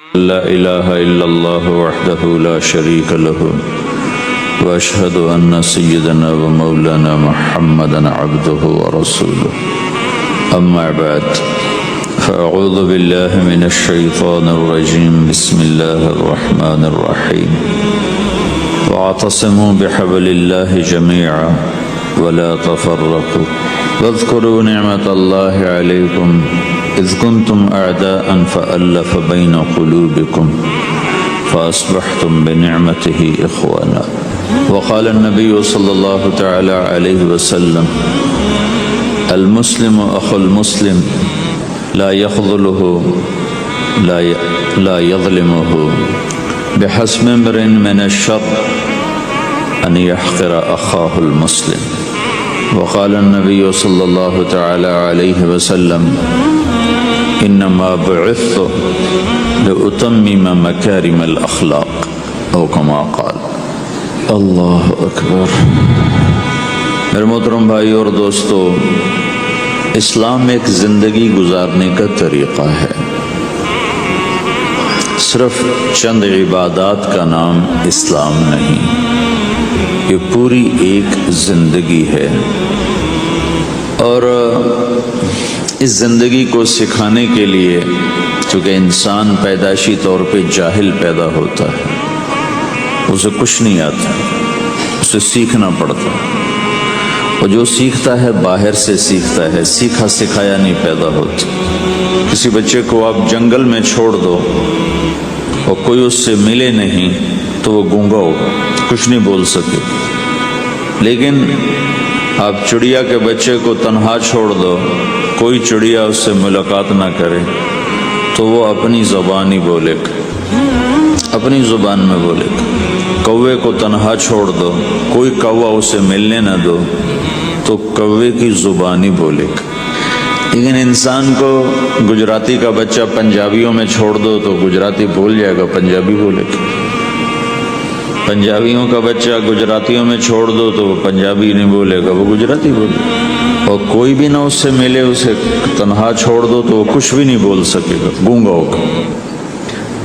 لا إله إلا الله وحده لا شريك له وأشهد أن سيدنا ومولانا محمدا عبده ورسوله أما بعد فأعوذ بالله من الشيطان الرجيم بسم الله الرحمن الرحيم واعتصموا بحبل الله جميعا ولا تفرقوا واذكروا نعمة الله عليكم إذ كنتم أعداء فألف بين قلوبكم فأصبحتم بنعمته إخوانا وقال النبي صلى الله تعالى عليه وسلم المسلم أخو المسلم لا يخذله لا يظلمه بحسب امرئ من الشر أن يحقر أخاه المسلم وقال النبي صلى الله تعالى عليه وسلم انما بعثت لأتمم مكارم الاخلاق او كما قال اللہ اکبر۔ میرے محترم بھائی اور دوستو، اسلام ایک زندگی گزارنے کا طریقہ ہے، صرف چند عبادات کا نام اسلام نہیں، یہ پوری ایک زندگی ہے۔ اور اس زندگی کو سکھانے کے لیے، چونکہ انسان پیدائشی طور پہ جاہل پیدا ہوتا ہے، اسے کچھ نہیں آتا، اسے سیکھنا پڑتا ہے، اور جو سیکھتا ہے باہر سے سیکھتا ہے، سیکھا سکھایا نہیں پیدا ہوتا۔ کسی بچے کو آپ جنگل میں چھوڑ دو اور کوئی اس سے ملے نہیں تو وہ گونگا ہوگا، کچھ نہیں بول سکے۔ لیکن آپ چڑیا کے بچے کو تنہا چھوڑ دو، کوئی چڑیا اس سے ملاقات نہ کرے تو وہ اپنی زبان ہی بولے گا، اپنی زبان میں بولے گا۔ کوے کو تنہا چھوڑ دو، کوئی کوا اسے ملنے نہ دو تو کوے کی زبان ہی بولے گا۔ لیکن انسان کو گجراتی کا بچہ پنجابیوں میں چھوڑ دو تو گجراتی بول جائے گا، پنجابی بولے گا۔ پنجابیوں کا بچہ گجراتیوں میں چھوڑ دو تو وہ پنجابی نہیں بولے گا، وہ گجراتی بولے گا۔ اور کوئی بھی نہ اس سے ملے، اسے تنہا چھوڑ دو تو وہ کچھ بھی نہیں بول سکے گا، گونگا ہوگا۔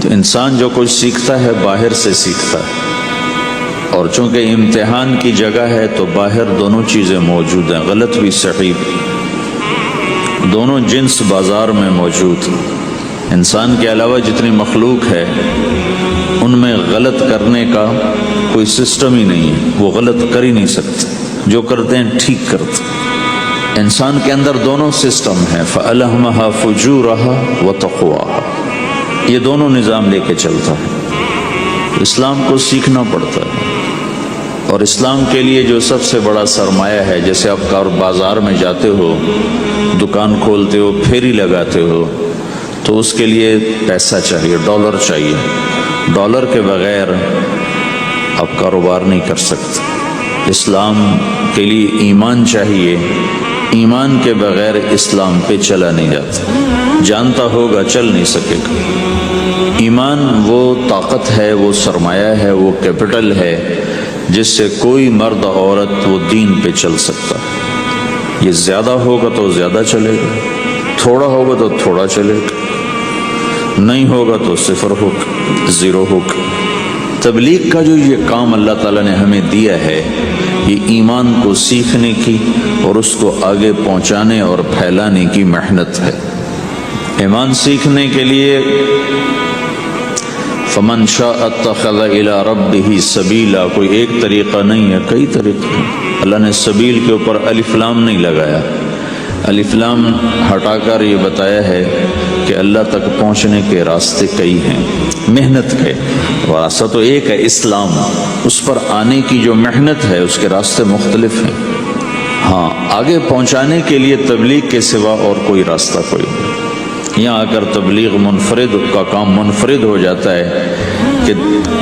تو انسان جو کچھ سیکھتا ہے باہر سے سیکھتا ہے، اور چونکہ امتحان کی جگہ ہے تو باہر دونوں چیزیں موجود ہیں، غلط بھی صحیح بھی، دونوں جنس بازار میں موجود ہیں۔ انسان کے علاوہ جتنی مخلوق ہے ان میں غلط کرنے کا کوئی سسٹم ہی نہیں ہے، وہ غلط کر ہی نہیں سکتے، جو کرتے ہیں ٹھیک کرتے۔ انسان کے اندر دونوں سسٹم ہیں، فَأَلْهَمَهَا فُجُورَهَا وَتَقْوَاهَا، یہ دونوں نظام لے کے چلتا ہے۔ اسلام کو سیکھنا پڑتا ہے، اور اسلام کے لیے جو سب سے بڑا سرمایہ ہے، جیسے آپ بازار میں جاتے ہو، دکان کھولتے ہو، پھیری لگاتے ہو، تو اس کے لیے پیسہ چاہیے، ڈالر چاہیے۔ ڈالر کے بغیر آپ کاروبار نہیں کر سکتے۔ اسلام کے لیے ایمان چاہیے، ایمان کے بغیر اسلام پہ چلا نہیں جاتا، جانتا ہوگا چل نہیں سکے گا۔ ایمان وہ طاقت ہے، وہ سرمایہ ہے، وہ کیپٹل ہے جس سے کوئی مرد عورت وہ دین پہ چل سکتا ہے۔ یہ زیادہ ہوگا تو زیادہ چلے گا، تھوڑا ہوگا تو تھوڑا چلے گا، نہیں ہوگا تو صفر ہوگا، زیرو ہوگا۔ تبلیغ کا جو یہ کام اللہ تعالیٰ نے ہمیں دیا ہے، یہ ایمان کو سیکھنے کی اور اس کو آگے پہنچانے اور پھیلانے کی محنت ہے۔ ایمان سیکھنے کے لیے فمن شاء اتخذ الی ربہ سبیلا، کوئی ایک طریقہ نہیں ہے، کئی طریقے ہیں۔ اللہ نے سبیل کے اوپر الف لام نہیں لگایا، الف لام ہٹا کر یہ بتایا ہے کہ اللہ تک پہنچنے کے راستے کئی ہیں، محنت ہے۔ راستہ تو ایک ہے اسلام، اس پر آنے کی جو محنت ہے اس کے راستے مختلف ہیں۔ ہاں، آگے پہنچانے کے لیے تبلیغ کے سوا اور کوئی راستہ کوئی نہیں۔ یہاں آ کر تبلیغ منفرد کا کام منفرد ہو جاتا ہے کہ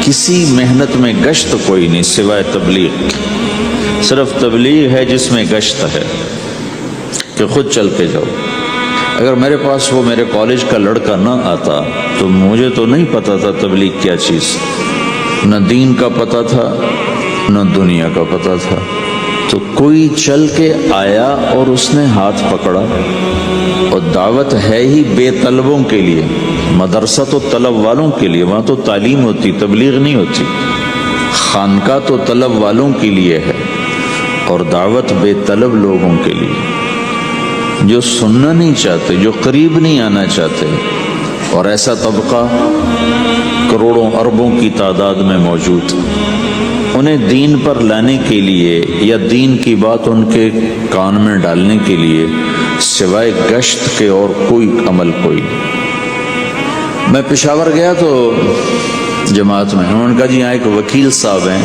کسی محنت میں گشت کوئی نہیں سوائے تبلیغ، صرف تبلیغ ہے جس میں گشت ہے کہ خود چل کے جاؤ۔ اگر میرے پاس وہ میرے کالج کا لڑکا نہ آتا تو مجھے تو نہیں پتا تھا تبلیغ کیا چیز، نہ دین کا پتہ تھا نہ دنیا کا پتہ تھا۔ تو کوئی چل کے آیا اور اس نے ہاتھ پکڑا، اور دعوت ہے ہی بے طلبوں کے لیے، مدرسہ تو طلب والوں کے لیے، وہاں تو تعلیم ہوتی، تبلیغ نہیں ہوتی. خانقاہ تو طلب والوں کے لیے ہے اور دعوت بے طلب لوگوں کے لیے، جو سننا نہیں چاہتے، جو قریب نہیں آنا چاہتے. اور ایسا طبقہ کروڑوں اربوں کی تعداد میں موجود، انہیں دین پر لانے کے لیے یا دین کی بات ان کے کان میں ڈالنے کے لیے سوائے گشت کے اور کوئی عمل کوئی. میں پشاور گیا تو جماعت میں انہوں نے کہا جی یہاں ایک وکیل صاحب ہیں،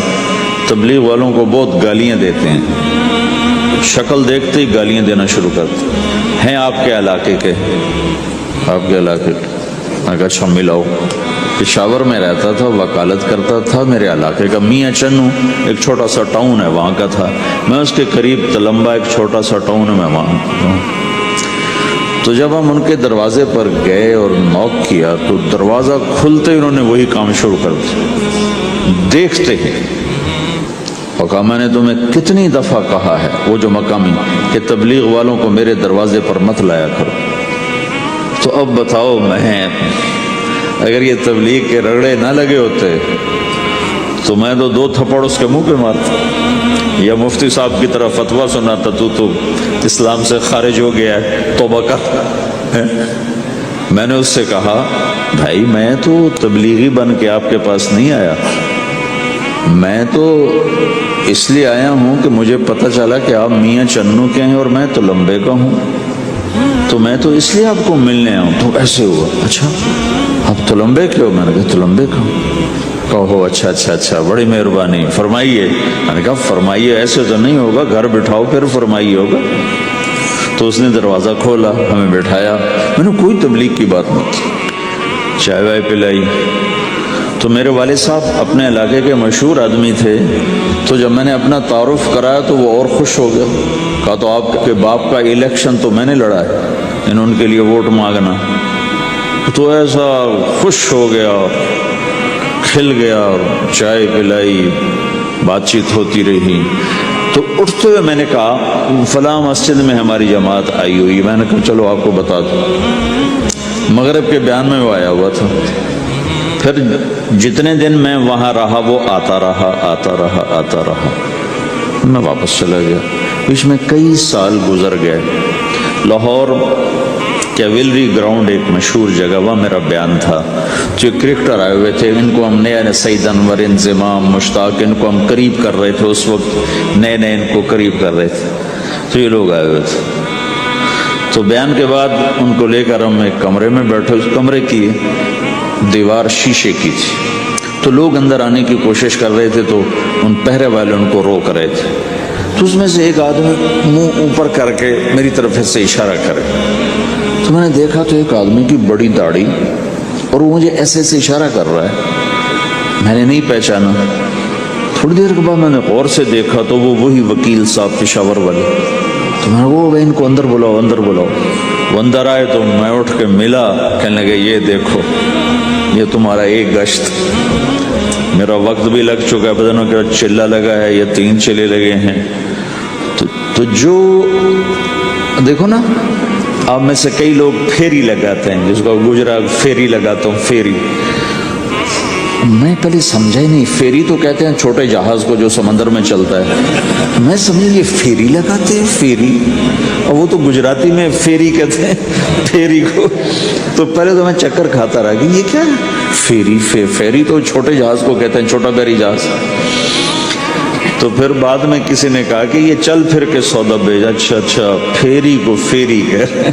تبلیغ والوں کو بہت گالیاں دیتے ہیں، شکل دیکھتے ہی گالیاں دینا شروع کرتے ہیں. آپ کے علاقے کے؟ آپ کے علاقے کے؟ میں کہا اچھا ملاؤ. پشاور میں رہتا تھا، وکالت کرتا تھا، میرے علاقے کا میاں چنو ایک چھوٹا سا ٹاؤن ہے وہاں کا تھا، میں اس کے قریب تلمبا ایک چھوٹا سا ٹاؤن ہے میں وہاں. تو جب ہم ان کے دروازے پر گئے اور نوک کیا تو دروازہ کھلتے ہی انہوں نے وہی کام شروع کر دیا دیکھتے ہی. اور کہا میں نے تمہیں کتنی دفعہ کہا ہے، وہ جو مقامی، کہ تبلیغ والوں کو میرے دروازے پر مت لایا کرو. تو اب بتاؤ، میں اگر یہ تبلیغ کے رگڑے نہ لگے ہوتے تو میں تو 2 تھپڑ اس کے منہ پہ مارتا، یا مفتی صاحب کی طرف فتویٰ سناتا تو اسلام سے خارج ہو گیا ہے، توبہ کر. میں نے اس سے کہا بھائی میں تو تبلیغی بن کے آپ کے پاس نہیں آیا، میں تو اس لیے آیا ہوں کہ مجھے پتہ چلا کہ آپ میاں چنو کے ہیں اور میں تو لمبے کا ہوں، تو میں تو اس لیے آپ کو ملنے آؤں. تو ایسے ہوا، اچھا آپ تو لمبے کے ہو؟ میں نے کہا تو لمبے کا ہوں. کہو اچھا اچھا اچھا، بڑی مہربانی، فرمائیے. میں نے کہا فرمائیے ایسے تو نہیں ہوگا، گھر بٹھاؤ پھر فرمائیے ہوگا. تو اس نے دروازہ کھولا، ہمیں بٹھایا، میں نے کوئی تبلیغ کی بات نہیں کی، چائے وائے پلائی. تو میرے والد صاحب اپنے علاقے کے مشہور آدمی تھے، تو جب میں نے اپنا تعارف کرایا تو وہ اور خوش ہو گیا. کہا تو آپ کے باپ کا الیکشن تو میں نے لڑا ہے، ان کے لیے ووٹ مانگنا. تو ایسا خوش ہو گیا، کھل گیا، اور چائے پلائی، بات چیت ہوتی رہی. تو اٹھتے ہوئے میں نے کہا فلاں مسجد میں ہماری جماعت آئی ہوئی. میں نے کہا چلو آپ کو بتا دوں. مغرب کے بیان میں وہ آیا ہوا تھا. پھر جتنے دن میں وہاں رہا وہ آتا رہا آتا رہا آتا رہا. میں واپس چلا گیا. بیچ میں کئی سال گزر گئے. لاہور کیولری گراؤنڈ ایک مشہور جگہ، وہاں میرا بیان تھا. جو کرکٹر آئے ہوئے تھے، ان کو ہم نئے سعید انور، انضمام، مشتاق، ان کو ہم قریب کر رہے تھے. اس وقت نئے نئے ان کو قریب کر رہے تھے. تو یہ لوگ آئے ہوئے تھے. تو بیان کے بعد ان کو لے کر ہم ایک کمرے میں بیٹھے. اس کمرے کی دیوار شیشے کی تھی، تو لوگ اندر آنے کی کوشش کر رہے تھے تو ان پہرے والے ان کو روک رہے تھے. تو اس میں سے ایک آدمی منہ اوپر کر کے میری طرف سے اشارہ کرے. تو میں نے دیکھا تو ایک آدمی کی بڑی داڑھی، اور وہ مجھے ایسے ایسے اشارہ کر رہا ہے. میں نے نہیں پہچانا. تھوڑی دیر کے بعد میں نے غور سے دیکھا تو وہ وہی وکیل صاحب پشاور والے. تو میں نے وہ ان کو اندر بلاؤ اندر بلاؤ. وہ اندر آئے تو میں اٹھ کے ملا. کہنے لگے یہ دیکھو یہ تمہارا ایک گشت، میرا وقت بھی لگ چکا ہے، پتہ نہیں کیا چلہ لگا ہے یا 3 چلے لگے ہیں. تو جو دیکھو نا، آپ میں سے کئی لوگ پھیری لگاتے ہیں، جس کو گجرات پھیری لگاتا ہوں. پھیری میں پہلے سمجھا ہی نہیں. پھیری تو کہتے ہیں چھوٹے جہاز کو جو سمندر میں چلتا ہے. میں سمجھا یہ پھیری لگاتے ہیں، پھیری، اور وہ تو گجراتی میں پھیری کہتے ہیں پھیری کو. تو پہلے تو میں چکر کھاتا رہا کہ یہ کیا ہے پھیری. پھیری تو چھوٹے جہاز کو کہتے ہیں، چھوٹا بحری جہاز. تو پھر بعد میں کسی نے کہا کہ یہ چل پھر کے سودا بھیجا. اچھا اچھا، پھیری کو پھیری کہہ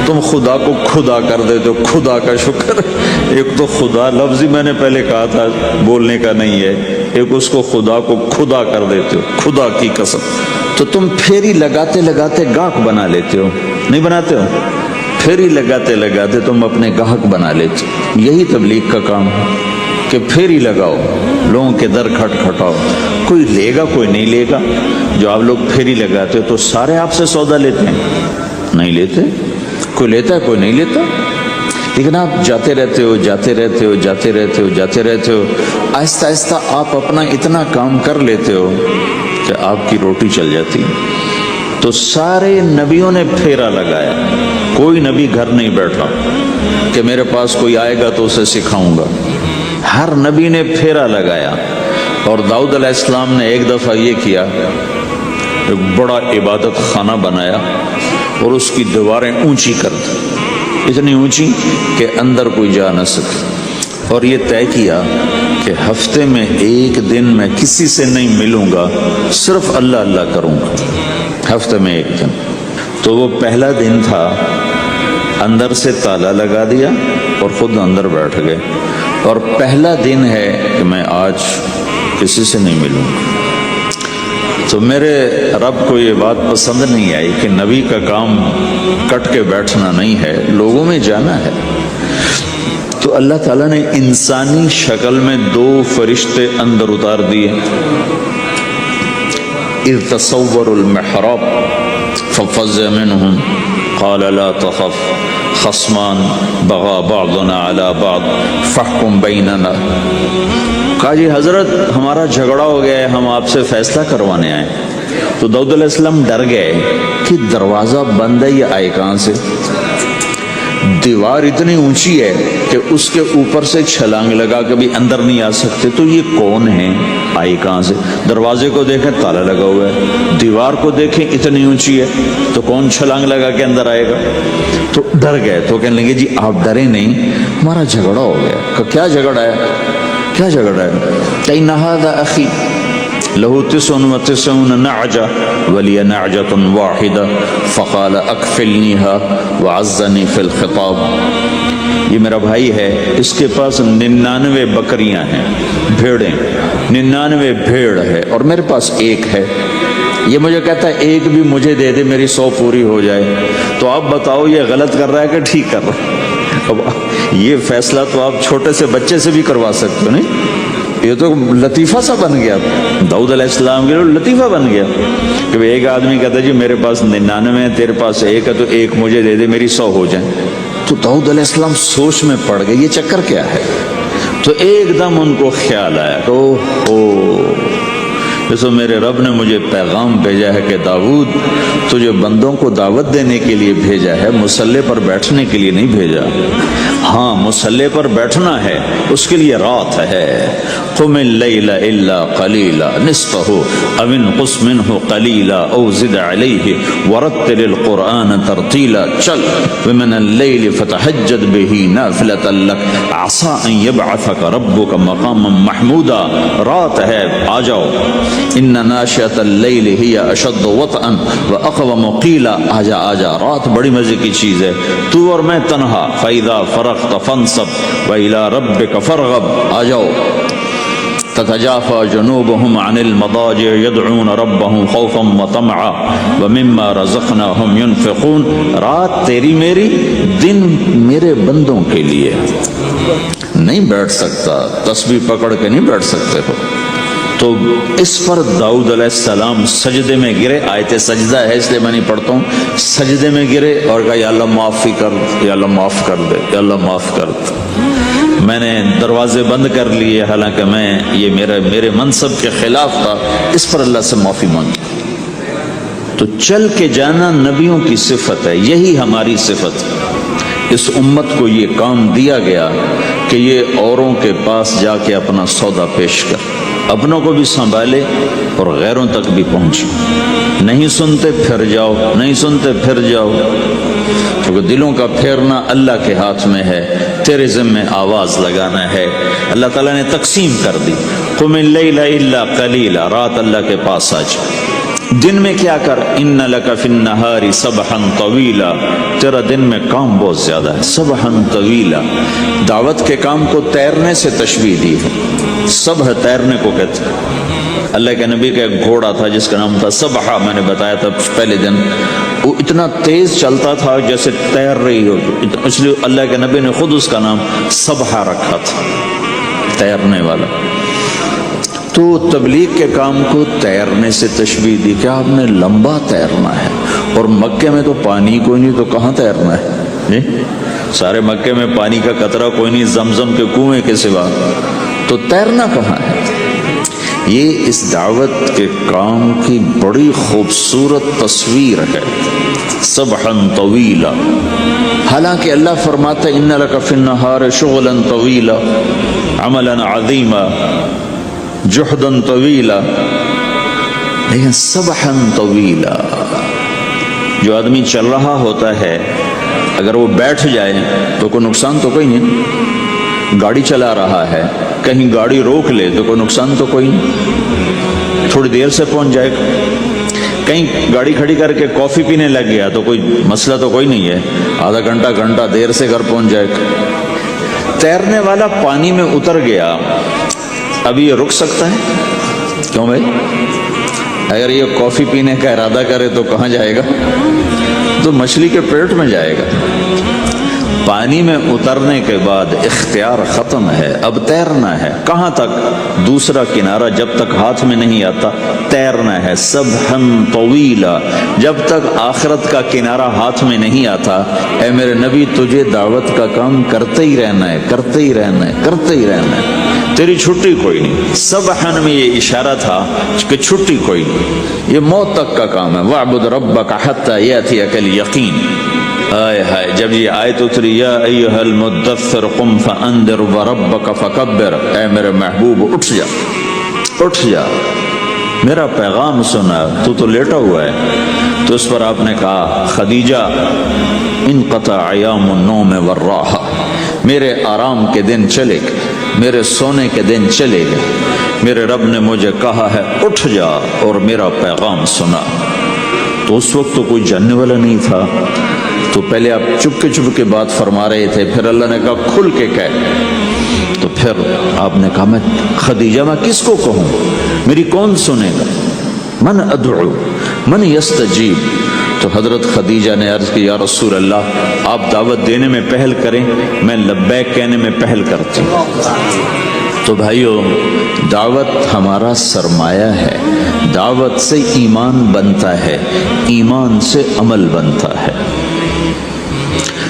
تم خدا کو خدا کر دیتے ہو. خدا کا شکر. ایک تو خدا لفظ ہی میں نے پہلے کہا تھا بولنے کا نہیں ہے، ایک اس کو خدا کو خدا کر دیتے ہو، خدا کی قسم. تو تم پھیری لگاتے لگاتے گاہک بنا لیتے ہو، نہیں بناتے ہو؟ پھیری لگاتے لگاتے تم اپنے گاہک بنا لیتے. یہی تبلیغ کا کام ہے کہ پھیری لگاؤ، لوگوں کے در کھٹکھٹاؤ. کوئی لے گا کوئی نہیں لے گا. جو آپ لوگ پھیری لگاتے ہو تو سارے آپ سے سودا لیتے ہیں؟ نہیں لیتے. کوئی لیتا ہے کوئی نہیں لیتا. لیکن آپ جاتے رہتے ہو جاتے رہتے ہو جاتے رہتے ہو جاتے رہتے ہو. آہستہ آہستہ آپ اپنا اتنا کام کر لیتے ہو کہ آپ کی روٹی چل جاتی. تو سارے نبیوں نے پھیرا لگایا. کوئی نبی گھر نہیں بیٹھا کہ میرے پاس کوئی آئے گا تو اسے سکھاؤں گا. ہر نبی نے پھیرا لگایا. اور داؤد علیہ السلام نے ایک دفعہ یہ کیا، ایک بڑا عبادت خانہ بنایا اور اس کی دیواریں اونچی کر دی، اتنی اونچی کہ اندر کوئی جا نہ سکے، اور یہ طے کیا کہ ہفتے میں ایک دن میں کسی سے نہیں ملوں گا، صرف اللہ اللہ کروں گا ہفتے میں ایک دن. تو وہ پہلا دن تھا، اندر سے تالا لگا دیا اور خود اندر بیٹھ گئے، اور پہلا دن ہے کہ میں آج کسی سے نہیں ملوں گا. تو میرے رب کو یہ بات پسند نہیں آئی کہ نبی کا کام کٹ کے بیٹھنا نہیں ہے، لوگوں میں جانا ہے. تو اللہ تعالیٰ نے انسانی شکل میں 2 فرشتے اندر اتار دیے. اذ تصوروا المحراب ففزع منهم قال لا تخف خصمان بغى بعضنا على بعض فاحكم بيننا. کہا جی حضرت ہمارا جھگڑا ہو گیا ہے، ہم آپ سے فیصلہ کروانے آئے. تو داؤد علیہ السلام ڈر گئے کہ دروازہ بند ہے، یہ آئے کہاں سے؟ دیوار اتنی اونچی ہے کہ اس کے اوپر سے چھلانگ لگا کے بھی اندر نہیں آ سکتے، تو یہ کون ہے، آئی کہاں سے؟ دروازے کو دیکھیں تالا لگا ہوا ہے، دیوار کو دیکھیں اتنی اونچی ہے، تو کون چھلانگ لگا کے اندر آئے گا؟ تو ڈر گئے. تو کہنے لگے جی آپ ڈرے نہیں، ہمارا جھگڑا ہو گیا. کہ کیا جھگڑا ہے؟ کیا جھگڑا ہے؟ ان ھذا اخی له 99 نعجة ولي نعجة واحدة فقال اكفلنيها وعزني في الخطاب. یہ میرا بھائی ہے، اس کے پاس 99 بکریاں ہیں، بھیڑیں، 99 بھیڑ ہے، اور میرے پاس ایک ہے. یہ مجھے کہتا ہے ایک بھی مجھے دے دے، میری 100 پوری ہو جائے. تو آپ بتاؤ یہ غلط کر رہا ہے کہ ٹھیک کر رہا ہے؟ اب یہ فیصلہ تو آپ چھوٹے سے بچے سے بھی کروا سکتے ہو. نہیں، یہ تو لطیفہ سا بن گیا، داؤد علیہ السلام کے لیے لطیفہ بن گیا کہ ایک آدمی کہتا ہے جی میرے پاس 99 ہے، تیرے پاس ایک ہے، تو ایک مجھے دے دے، میری 100 ہو جائیں. تو داؤد علیہ السلام سوچ میں پڑ گئے یہ چکر کیا ہے. تو ایک دم ان کو خیال آیا کہ اوہ، جیسے میرے رب نے مجھے پیغام بھیجا ہے کہ داؤد تجھے بندوں کو دعوت دینے کے لیے بھیجا ہے، مصلی پر بیٹھنے کے لیے نہیں بھیجا. ہاں مصلی پر بیٹھنا ہے، اس کے لیے رات ہے. قم اللیل الا قلیلا نصفہ او انقص منہ قلیلا او زد علیہ ورتل القرآن ترتیلا. چل ومن اللیل فتہجد بہ نافلۃ لک عسى ان یبعثک ربک مقاما محمودا. رات ہے، آ جاؤ. ان ناشئۃ اللیل ہی اشد وطئا واقوم قیلا. آجا آجا، رات بڑی مزے کی چیز ہے، تو اور میں تنہا. فاذا فرغت فانصب والى ربک فرغب. آ جاؤ. تتجافى جنوبهم عن المضاجع يدعون ربهم خوفا وطمعا ومما رزقناهم ينفقون. رات تیری میری، دن میرے بندوں کے لیے. نہیں بیٹھ سکتا، تسبیح پکڑ کے نہیں بیٹھ سکتے ہو. تو اس پر داؤد علیہ السلام سجدے میں گرے. آیت سجدہ ہے اس لیے میں نہیں پڑھتا ہوں. سجدے میں گرے اور کہا یا اللہ معافی کر، یا اللہ معاف کر دے، یا اللہ معاف کر دے. میں نے دروازے بند کر لیے، حالانکہ میں یہ میرے منصب کے خلاف تھا، اس پر اللہ سے معافی مانگی. تو چل کے جانا نبیوں کی صفت ہے، یہی ہماری صفت ہے. اس امت کو یہ کام دیا گیا کہ یہ اوروں کے پاس جا کے اپنا سودا پیش کر، اپنوں کو بھی سنبھالے اور غیروں تک بھی پہنچے. نہیں سنتے پھر جاؤ، نہیں سنتے پھر جاؤ، کیونکہ دلوں کا پھیرنا اللہ کے ہاتھ میں ہے. تیرے ذمہ آواز لگانا ہے. اللہ تعالیٰ نے تقسیم کر دی. قم اللیل الا قلیلا، رات اللہ کے پاس آ جا. دن میں کیا کر، ان لک فی النہار سبحا طویلا، تیرا دن میں کام بہت زیادہ ہے. سبحا طویلا، دعوت کے کام کو تیرنے سے تشبیہ دی ہے. سبح تیرنے کو کہتے ہیں. اللہ کے نبی کا ایک گھوڑا تھا جس کا نام تھا سبحہ، میں نے بتایا تھا پہلے دن. وہ اتنا تیز چلتا تھا جیسے تیر رہی ہو، اس لیے اللہ کے نبی نے خود اس کا نام سبحہ رکھا تھا، تیرنے والا. تو تبلیغ کے کام کو تیرنے سے تشبیہ دی کہ آپ نے لمبا تیرنا ہے. اور مکے میں تو پانی کوئی نہیں، تو کہاں تیرنا ہے؟ سارے مکے میں پانی کا قطرہ کوئی نہیں، زمزم کے کنویں کے سوا، تو تیرنا کہاں ہے؟ یہ اس دعوت کے کام کی بڑی خوبصورت تصویر ہے. سبحاً طویلا، حالانکہ اللہ فرماتا ہے ان لک فی النہار شغلا طویلا عملا عظیما جہدا طویلا، لیکن سبحاً طویلا، جو آدمی چل رہا ہوتا ہے اگر وہ بیٹھ جائے تو کوئی نقصان تو کوئی نہیں، گاڑی چلا رہا ہے کہیں گاڑی روک لے تو کوئی نقصان تو کوئی نہیں، تھوڑی دیر سے پہنچ جائے گا. کہیں گاڑی کھڑی کر کے کافی پینے لگ گیا تو کوئی مسئلہ تو کوئی نہیں ہے، آدھا گھنٹہ دیر سے گھر پہنچ جائے گا. تیرنے والا پانی میں اتر گیا، ابھی یہ رک سکتا ہے؟ کیوں بھائی؟ اگر یہ کافی پینے کا ارادہ کرے تو کہاں جائے گا؟ تو مچھلی کے پیٹ میں جائے گا. پانی میں اترنے کے بعد اختیار ختم ہے، اب تیرنا ہے. کہاں تک؟ دوسرا کنارہ جب تک ہاتھ میں نہیں آتا تیرنا ہے. سبحاً طویلا، جب تک آخرت کا کنارہ ہاتھ میں نہیں آتا اے میرے نبی تجھے دعوت کا کام کرتے ہی رہنا ہے، کرتے ہی رہنا ہے، کرتے ہی رہنا ہے، تیری چھٹی کوئی نہیں. سبحاً میں یہ اشارہ تھا کہ چھٹی کوئی نہیں، یہ موت تک کا کام ہے. وَاعْبُدْ رَبَّكَ حَتَّى يَأْتِيَكَ الْيَقِينُ. ہائے ہائے، جب یہ آیت اتری یا ایھا المدثر قم فانذر وربک فکبر، اے میرے محبوب اٹھ جا، اٹھ جا، میرا پیغام سنا، تو لیٹا ہوا ہے. تو اس پر آپ نے کہا خدیجہ انقطع ایام النوم والراحہ، میرے آرام کے دن چلے گئے، میرے سونے کے دن چلے گئے، میرے رب نے مجھے کہا ہے اٹھ جا اور میرا پیغام سنا. تو اس وقت تو کوئی جاننے والا نہیں تھا، تو پہلے آپ چپ کے بات فرما رہے تھے، پھر اللہ نے کہا کھل کے کہہ. تو پھر آپ نے کہا میں خدیجہ میں کس کو کہوں، میری کون سنے گا؟ من ادعو من یستجیب. تو حضرت خدیجہ نے عرض کی یا رسول اللہ آپ دعوت دینے میں پہل کریں، میں لبیک کہنے میں پہل کرتی ہوں. تو بھائیو، دعوت ہمارا سرمایہ ہے، دعوت سے ایمان بنتا ہے، ایمان سے عمل بنتا ہے.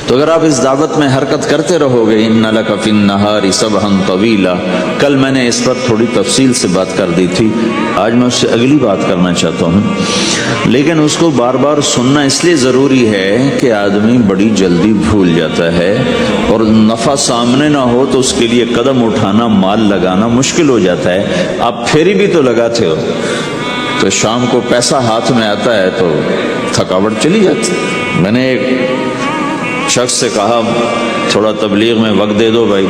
تو اگر آپ اس دعوت میں حرکت کرتے رہو گے ان لک فی النہار سبحا طویلا، کل میں نے اس پر تھوڑی تفصیل سے بات کر دی تھی، آج میں اس سے اگلی بات کرنا چاہتا ہوں. لیکن اس کو بار بار سننا اس لیے ضروری ہے کہ آدمی بڑی جلدی بھول جاتا ہے، اور نفع سامنے نہ ہو تو اس کے لیے قدم اٹھانا، مال لگانا مشکل ہو جاتا ہے. آپ پھیری بھی تو لگاتے ہو، تو شام کو پیسہ ہاتھ میں آتا ہے تو تھکاوٹ چلی جاتی. میں نے ایک شخص سے کہا تھوڑا تبلیغ میں وقت دے دو بھائی.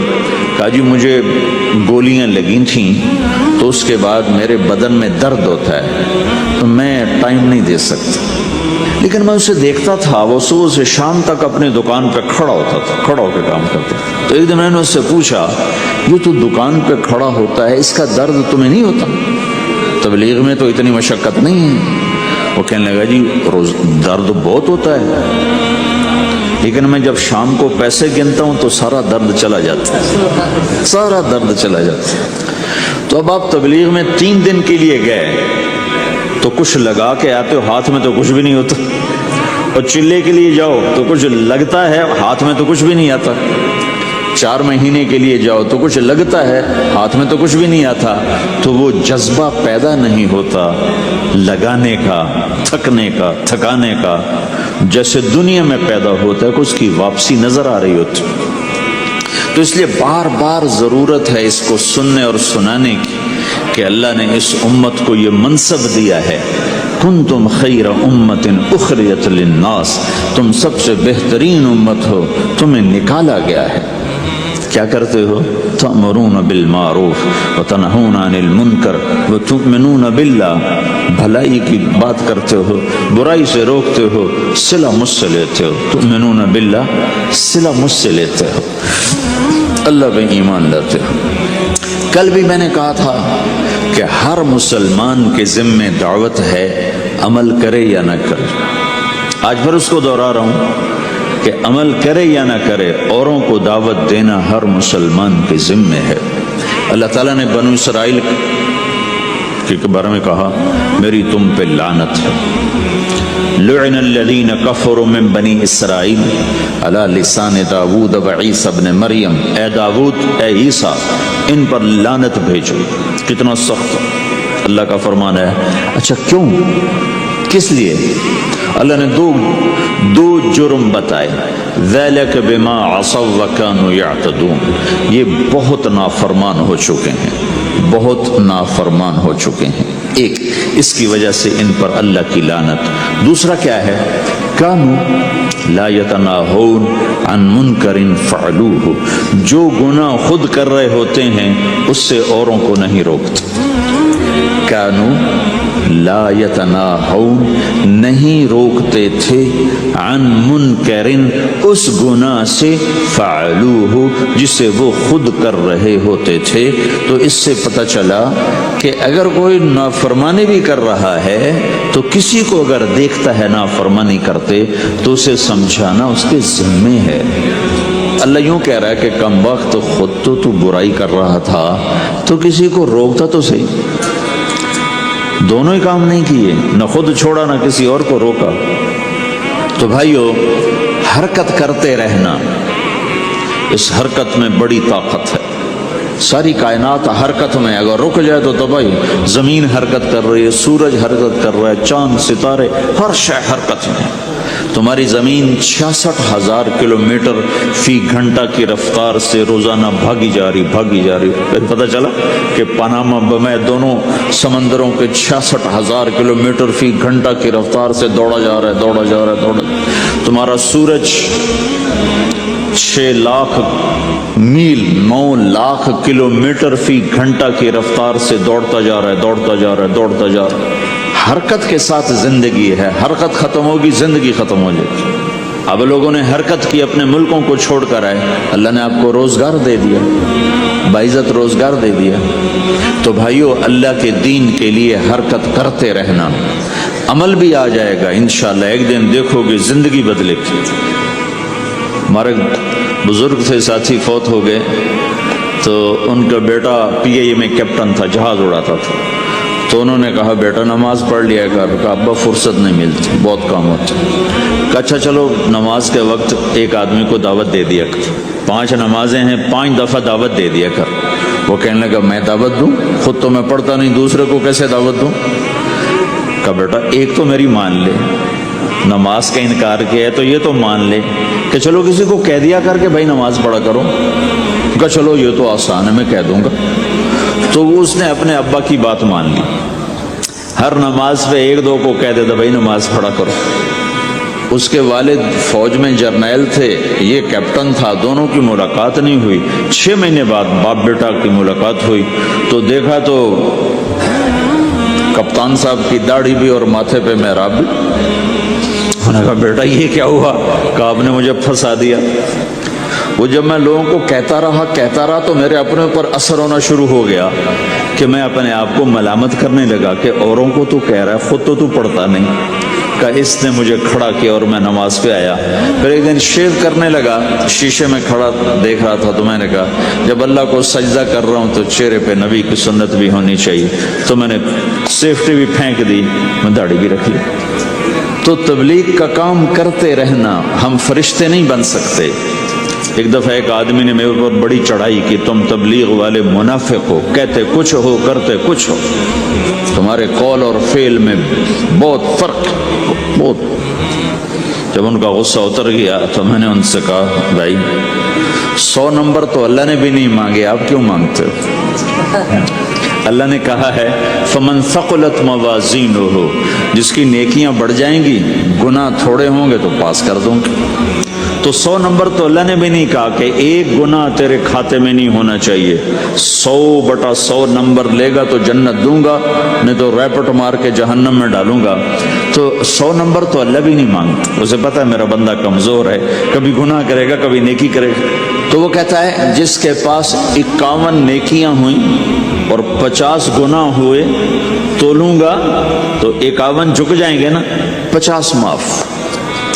کہا جی مجھے گولیاں لگی تھیں تو اس کے بعد میرے بدن میں درد ہوتا ہے تو میں ٹائم نہیں دے سکتا. لیکن میں اسے دیکھتا تھا، وہ صبح سے شام تک اپنی دکان پہ کھڑا ہوتا تھا، کھڑا ہو کے کام کرتا تھا. تو ایک دن میں نے اس سے پوچھا یہ تو دکان پہ کھڑا ہوتا ہے، اس کا درد تمہیں نہیں ہوتا؟ تبلیغ میں تو اتنی مشقت نہیں ہے. وہ کہنے لگا جی روز درد بہت ہوتا ہے، لیکن میں جب شام کو پیسے گنتا ہوں تو سارا درد چلا جاتا ہے، سارا درد چلا جاتا ہے. تو اب آپ تبلیغ میں 3 دن کے لیے گئے تو کچھ لگا کے آتے ہو، ہاتھ میں تو کچھ بھی نہیں ہوتا. اور چلے کے لیے جاؤ تو کچھ لگتا ہے، ہاتھ میں تو کچھ بھی نہیں آتا. 4 مہینے کے لیے جاؤ تو کچھ لگتا ہے، ہاتھ میں تو کچھ بھی نہیں آتا. تو وہ جذبہ پیدا نہیں ہوتا لگانے کا، تھکنے کا، تھکانے کا، جیسے دنیا میں پیدا ہوتا ہے کہ اس کی واپسی نظر آ رہی ہوتی. تو اس لیے بار بار ضرورت ہے اس کو سننے اور سنانے کی کہ اللہ نے اس امت کو یہ منصب دیا ہے، کنتم خیر امت اخرجت للناس، تم سب سے بہترین امت ہو، تمہیں نکالا گیا ہے. کیا کرتے ہو؟ تأمرون بالمعروف وتنہون عن المنکر وتؤمنون باللہ، بھلائی کی بات کرتے ہو، برائی سے روکتے ہو، صلہ مجھ سے لیتے ہو. تؤمنون باللہ، صلہ مجھ سے لیتے ہو، اللہ پہ ایمان لاتے ہو. کل بھی میں نے کہا تھا کہ ہر مسلمان کے ذمے دعوت ہے، عمل کرے یا نہ کرے. آج پھر اس کو دوہرا رہا ہوں کہ عمل کرے یا نہ کرے، اوروں کو دعوت دینا ہر مسلمان کے ذمے ہے. اللہ تعالیٰ نے بنو اسرائیل کے بارے میں کہا میری تم پہ لعنت ہے. لعن الذین کفروا من بنی اسرائیل علی لسان داود و عیسی ابن مریم، اے داود، اے عیسیٰ، ان پر لعنت بھیجو. کتنا سخت اللہ کا فرمان ہے. اچھا کیوں, کس لیے؟ اللہ نے دو جرم بتائے. ذَلِكَ بِمَا عَصَوْا وَكَانُوا يَعْتَدُونَ, یہ بہت نافرمان ہو چکے ہیں, بہت نافرمان ہو چکے ہیں. ایک اس کی وجہ سے ان پر اللہ کی لعنت. دوسرا کیا ہے؟ كَانُوا لَا يَتَنَاهُونَ عَن مُنْكَرٍ فَعَلُوهُ, جو گناہ خود کر رہے ہوتے ہیں اس سے اوروں کو نہیں روکتے. كَانُوا لا یتناہون, نہیں روکتے تھے, عن منکرن, اس گناہ سے, فعلوہ, جسے وہ خود کر رہے ہوتے تھے. تو اس سے پتہ چلا کہ اگر کوئی نافرمانی بھی کر رہا ہے تو کسی کو اگر دیکھتا ہے نافرمانی کرتے تو اسے سمجھانا اس کے ذمے ہے. اللہ یوں کہہ رہا ہے کہ کم وقت خود تو برائی کر رہا تھا تو کسی کو روکتا تو صحیح. دونوں ہی کام نہیں کیے, نہ خود چھوڑا نہ کسی اور کو روکا. تو بھائیو, حرکت کرتے رہنا, اس حرکت میں بڑی طاقت ہے. ساری کائنات حرکت میں, اگر رک جائے تو تباہی. زمین حرکت کر رہی ہے, سورج حرکت کر رہا ہے, چاند ستارے ہر شے حرکت میں. تمہاری زمین 66,000 کلومیٹر فی گھنٹہ کی رفتار سے روزانہ بھاگی جا رہی. پھر پتہ چلا کہ پاناما بمے دونوں سمندروں کے 66,000 کلومیٹر فی گھنٹہ کی رفتار سے دوڑا جا رہا ہے. تمہارا سورج 6 لاکھ میل 9 لاکھ کلومیٹر فی گھنٹہ کی رفتار سے دوڑتا جا رہا ہے. حرکت کے ساتھ زندگی ہے, حرکت ختم ہوگی زندگی ختم ہو جائے گی. اب لوگوں نے حرکت کی, اپنے ملکوں کو چھوڑ کر آئے, اللہ نے آپ کو روزگار دے دیا, باعزت روزگار دے دیا. تو بھائیو, اللہ کے دین کے لیے حرکت کرتے رہنا, عمل بھی آ جائے گا انشاءاللہ. ایک دن دیکھو گے زندگی بدلے گی. ہمارے بزرگ تھے, ساتھی فوت ہو گئے, تو ان کا بیٹا PIA میں کیپٹن تھا, جہاز اڑاتا تھا. تو انہوں نے کہا بیٹا نماز پڑھ لیا کر. کہا ابا فرصت نہیں ملتی, بہت کام ہوتا. کہا اچھا چلو نماز کے وقت ایک آدمی کو دعوت دے دیا کر, 5 نمازیں ہیں, 5 دفعہ دعوت دے دیا کر. وہ کہنے لگا میں دعوت دوں, خود تو میں پڑھتا نہیں, دوسرے کو کیسے دعوت دوں؟ کہا بیٹا ایک تو میری مان لے, نماز کا انکار کیا ہے تو یہ تو مان لے کہ چلو کسی کو کہہ دیا کر کے بھائی نماز پڑھا کرو. کہا چلو یہ تو آسان ہے, میں کہہ دوں گا. تو اس نے اپنے ابا کی بات مان لی, ہر نماز پہ 1-2 کو کہہ دیتا بھائی نماز پڑھا کرو. اس کے والد فوج میں جرنیل تھے, یہ کیپٹن تھا, دونوں کی ملاقات نہیں ہوئی. 6 مہینے بعد باپ بیٹا کی ملاقات ہوئی تو دیکھا تو کپتان صاحب کی داڑھی بھی اور ماتھے پہ محراب بھی. انہوں نے کہا بیٹا یہ کیا ہوا؟ کہا آپ نے مجھے پھنسا دیا. وہ جب میں لوگوں کو کہتا رہا تو میرے اپنے اوپر اثر ہونا شروع ہو گیا کہ میں اپنے آپ کو ملامت کرنے لگا کہ اوروں کو تو کہہ رہا ہے, خود تو پڑھتا نہیں. کہ اس نے مجھے کھڑا کیا اور میں نماز پہ آیا. پھر ایک دن شیو کرنے لگا, شیشے میں کھڑا دیکھ رہا تھا, تو میں نے کہا جب اللہ کو سجدہ کر رہا ہوں تو چہرے پہ نبی کی سنت بھی ہونی چاہیے. تو میں نے سیفٹی بھی پھینک دی, میں داڑھی بھی رکھ لی. تو تبلیغ کا کام کرتے رہنا, ہم فرشتے نہیں بن سکتے. ایک دفعہ ایک آدمی نے میرے اوپر بڑی چڑھائی کی, تم تبلیغ والے منافق ہو, کہتے کچھ ہو کرتے کچھ ہو, تمہارے قول اور فعل میں بہت فرق, بہت. جب ان کا غصہ اتر گیا تو میں نے ان سے کہا بھائی 100 نمبر تو اللہ نے بھی نہیں مانگے, آپ کیوں مانگتے ہو؟ اللہ نے کہا ہے فمن ثقلت موازینہ, جس کی نیکیاں بڑھ جائیں گی گناہ تھوڑے ہوں گے تو پاس کر دوں گی. تو 100 نمبر تو اللہ نے بھی نہیں کہا کہ ایک گناہ تیرے کھاتے میں نہیں ہونا چاہیے. 100/100 نمبر لے گا تو جنت دوں گا, نہیں تو ریپٹ مار کے جہنم میں ڈالوں گا. تو 100 نمبر تو اللہ بھی نہیں مانگتا, اسے پتہ ہے میرا بندہ کمزور ہے, کبھی گناہ کرے گا کبھی نیکی کرے گا. تو وہ کہتا ہے جس کے پاس 51 نیکیاں ہوئیں اور 50 گناہ ہوئے تولوں گا تو 51 جھک جائیں گے نا, 50 معاف.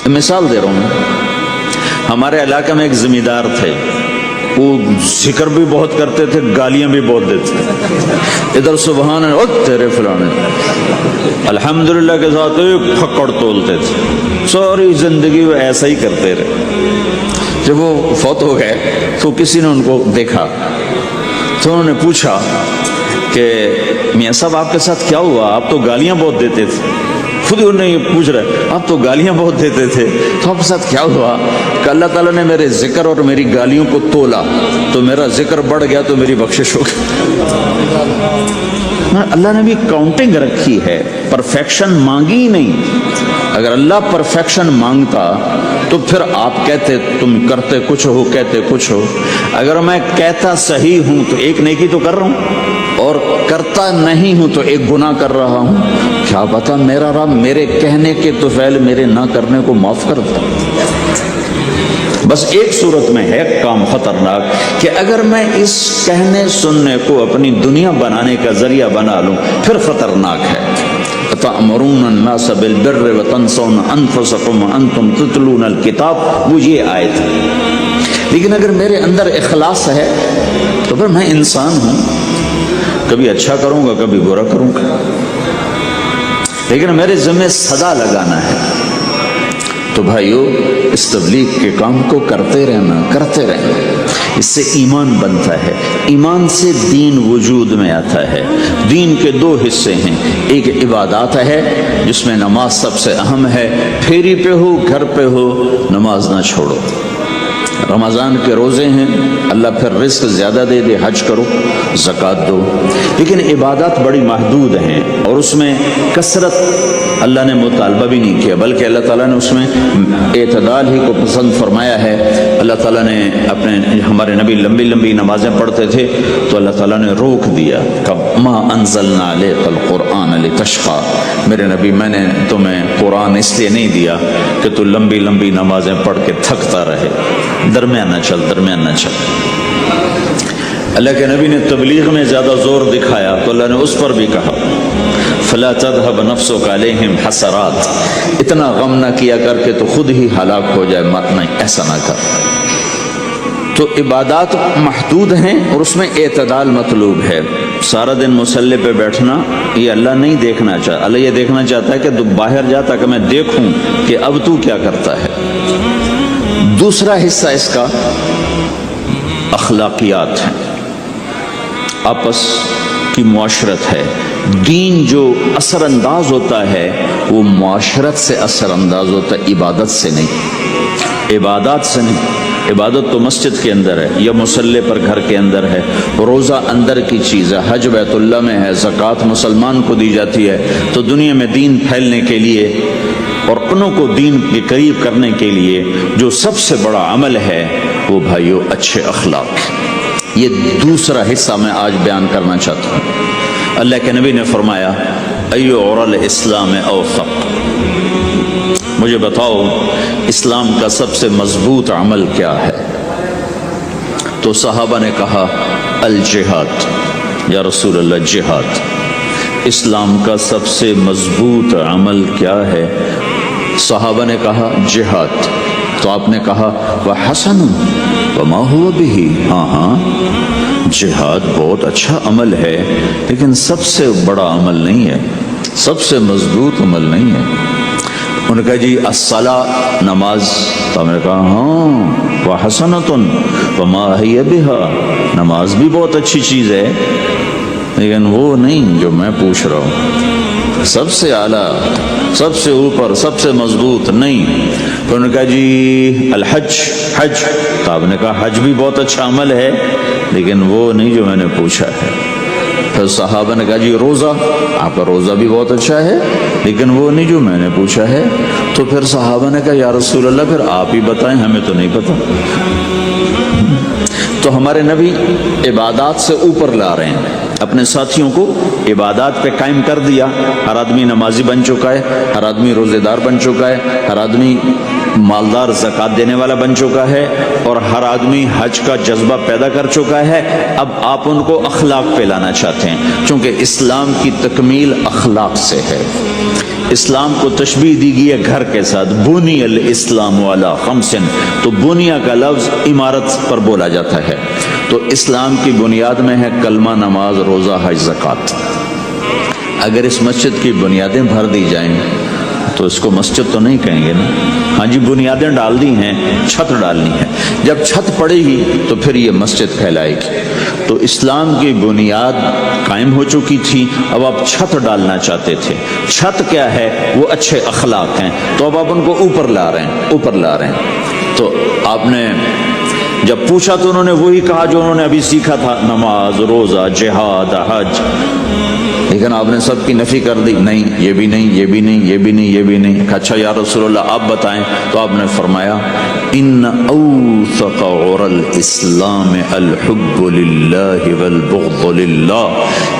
مثال دے رہا ہوں. ہمارے علاقے میں ایک ذمہ دار تھے, وہ ذکر بھی بہت کرتے تھے, گالیاں بھی بہت دیتے تھے. ادھر سبحان اللہ تیرے فلانے, الحمدللہ کے ساتھ ایک پھکڑ تولتے تھے. ساری زندگی وہ ایسا ہی کرتے رہے. جب وہ فوت ہو گئے تو کسی نے ان کو دیکھا تو انہوں نے پوچھا کہ میاں صاحب آپ کے ساتھ کیا ہوا؟ آپ تو گالیاں بہت دیتے تھے. خود انہیں یہ پوچھ رہے آپ تو گالیاں بہت دیتے تھے, تو آپ کے ساتھ کیا ہوا؟ کہ اللہ تعالیٰ نے میرے ذکر اور میری گالیوں کو تولا, تو میرا ذکر بڑھ گیا تو میری بخشش ہو گئی. اللہ نے بھی کاؤنٹنگ رکھی ہے, پرفیکشن مانگی ہی نہیں. اگر اللہ پرفیکشن مانگتا تو پھر آپ کہتے تم کرتے کچھ ہو کہتے کچھ ہو. اگر میں کہتا صحیح ہوں تو ایک نیکی تو کر رہا ہوں, اور کرتا نہیں ہوں تو ایک گناہ کر رہا ہوں. کیا پتا میرا رب میرے کہنے کے طفیل میرے نہ کرنے کو معاف کرتا. بس ایک صورت میں ہے کام خطرناک کہ اگر میں اس کہنے سننے کو اپنی دنیا بنانے کا ذریعہ بنا لوں پھر خطرناک ہے. تأمرون الناس بالبر وتنسون انفسکم وانتم تتلون الکتاب, وہ یہ آیت ہے. لیکن اگر میرے اندر اخلاص ہے تو پھر میں انسان ہوں, کبھی اچھا کروں گا کبھی برا کروں گا, لیکن میرے ذمہ صدا لگانا ہے. تو بھائیو اس تبلیغ کے کام کو کرتے رہنا. اس سے ایمان بنتا ہے, ایمان سے دین وجود میں آتا ہے. دین کے دو حصے ہیں, ایک عبادات ہے جس میں نماز سب سے اہم ہے. پھیری پہ ہو گھر پہ ہو نماز نہ چھوڑو. رمضان کے روزے ہیں, اللہ پھر رزق زیادہ دے دے, حج کرو, زکوٰۃ دو. لیکن عبادات بڑی محدود ہیں اور اس میں کثرت اللہ نے مطالبہ بھی نہیں کیا, بلکہ اللہ تعالیٰ نے اس میں اعتدال ہی کو پسند فرمایا ہے. اللہ تعالیٰ نے ہمارے نبی لمبی لمبی نمازیں پڑھتے تھے تو اللہ تعالیٰ نے روک دیا کہ ما انزلنا علیک القرآن لتشقی, میرے نبی میں نے تمہیں قرآن اس لیے نہیں دیا کہ تو لمبی لمبی نمازیں پڑھ کے تھکتا رہے. درمیان نہ چل. اللہ کے نبی نے تبلیغ میں زیادہ زور دکھایا تو اللہ نے اس پر بھی کہا فلا تذهب نفسك عليهم حسرات, اتنا غم نہ کیا کر کے تو خود ہی ہلاک ہو جائے, مت نہیں, ایسا نہ کر. تو عبادات محدود ہیں اور اس میں اعتدال مطلوب ہے. سارا دن مصلی پہ بیٹھنا یہ اللہ نہیں دیکھنا چاہتا. اللہ یہ دیکھنا چاہتا ہے کہ تو باہر جا تاکہ میں دیکھوں کہ اب تو کیا کرتا ہے. دوسرا حصہ اس کا اخلاقیات ہے, آپس کی معاشرت ہے. دین جو اثر انداز ہوتا ہے وہ معاشرت سے اثر انداز ہوتا ہے, عبادت سے نہیں. عبادات سے نہیں. عبادت تو مسجد کے اندر ہے یا مصلی پر گھر کے اندر ہے, روزہ اندر کی چیز ہے, حج بیت اللہ میں ہے, زکوٰۃ مسلمان کو دی جاتی ہے. تو دنیا میں دین پھیلنے کے لیے اور انہوں کو دین کے قریب کرنے کے لیے جو سب سے بڑا عمل ہے وہ بھائیو اچھے اخلاق. یہ دوسرا حصہ میں آج بیان کرنا چاہتا ہوں. اللہ کے نبی نے فرمایا ایو عرل اسلام اوثق, مجھے بتاؤ اسلام کا سب سے مضبوط عمل کیا ہے؟ تو صحابہ نے کہا الجہاد. یا رسول اللہ جہاد. اسلام کا سب سے مضبوط عمل کیا ہے؟ صحابہ نے کہا جہاد. تو آپ نے کہا وحسن وما هو به, ہاں جہاد بہت اچھا عمل ہے لیکن سب سے بڑا عمل نہیں ہے, سب سے مضبوط عمل نہیں ہے. انہوں نے کہا جی الصلاۃ, نماز. تو ہم نے کہا ہاں وحسنۃ وما هي بها, نماز بھی بہت اچھی چیز ہے لیکن وہ نہیں جو میں پوچھ رہا ہوں, سب سے اعلیٰ, سب سے اوپر, سب سے مضبوط نہیں. تو انہوں نے کہا جی الحج, حج. تو آپ نے کہا حج بھی بہت اچھا عمل ہے لیکن وہ نہیں جو میں نے پوچھا ہے. پھر صحابہ نے کہا جی روزہ, آپ کا روزہ بھی بہت اچھا ہے لیکن وہ نہیں جو میں نے پوچھا ہے. تو پھر صحابہ نے کہا یا رسول اللہ پھر آپ ہی بتائیں, ہمیں تو نہیں پتا. تو ہمارے نبی عبادات سے اوپر لا رہے ہیں, اپنے ساتھیوں کو عبادات پہ قائم کر دیا. ہر آدمی نمازی بن چکا ہے, ہر آدمی روزے دار بن چکا ہے, ہر آدمی مالدار زکوٰۃ دینے والا بن چکا ہے, اور ہر آدمی حج کا جذبہ پیدا کر چکا ہے. اب آپ ان کو اخلاق پہ لانا چاہتے ہیں چونکہ اسلام کی تکمیل اخلاق سے ہے. اسلام کو تشبیہ دی گئی ہے گھر کے ساتھ, بنی الاسلام علی خمس. تو بنیا کا لفظ عمارت پر بولا جاتا ہے. تو اسلام کی بنیاد میں ہے کلمہ, نماز, روزہ, حج, زکوٰۃ. اگر اس مسجد کی بنیادیں بھر دی جائیں تو اس کو مسجد تو نہیں کہیں گے نا. ہاں جی بنیادیں ڈال دی ہیں, چھت ڈالنی ہے. جب چھت پڑے گی تو پھر یہ مسجد کہلائے گی. تو اسلام کی بنیاد قائم ہو چکی تھی, اب آپ چھت ڈالنا چاہتے تھے. چھت کیا ہے؟ وہ اچھے اخلاق ہیں. تو اب آپ ان کو اوپر لا رہے ہیں. تو آپ نے جب پوچھا تو انہوں نے وہی کہا جو انہوں نے ابھی سیکھا تھا, نماز, روزہ, جہاد, حج. لیکن آپ نے سب کی نفی کر دی, نہیں یہ بھی نہیں, یہ بھی نہیں, یہ بھی نہیں, یہ بھی نہیں. اچھا یا رسول اللہ آپ بتائیں. تو آپ نے فرمایا ان اوثق عر الاسلام الحب للہ والبغض للہ.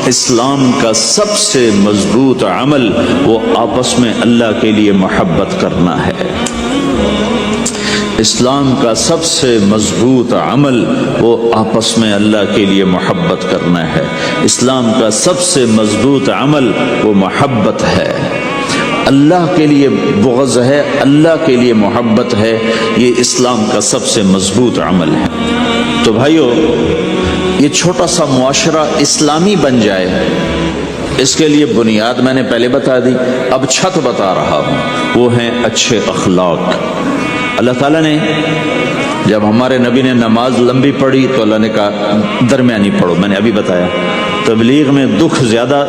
اسلام کا سب سے مضبوط عمل وہ آپس میں اللہ کے لیے محبت کرنا ہے. اسلام کا سب سے مضبوط عمل وہ آپس میں اللہ کے لیے محبت کرنا ہے. اسلام کا سب سے مضبوط عمل وہ محبت ہے. اللہ کے لیے بغض ہے, اللہ کے لیے محبت ہے. یہ اسلام کا سب سے مضبوط عمل ہے. تو بھائیو, یہ چھوٹا سا معاشرہ اسلامی بن جائے, اس کے لیے بنیاد میں نے پہلے بتا دی, اب چھت بتا رہا ہوں. وہ ہیں اچھے اخلاق. اللہ تعالیٰ نے جب ہمارے نبی نے نماز لمبی پڑھی تو اللہ نے کہا درمیانی پڑھو. میں نے ابھی بتایا تبلیغ میں دکھ زیادہ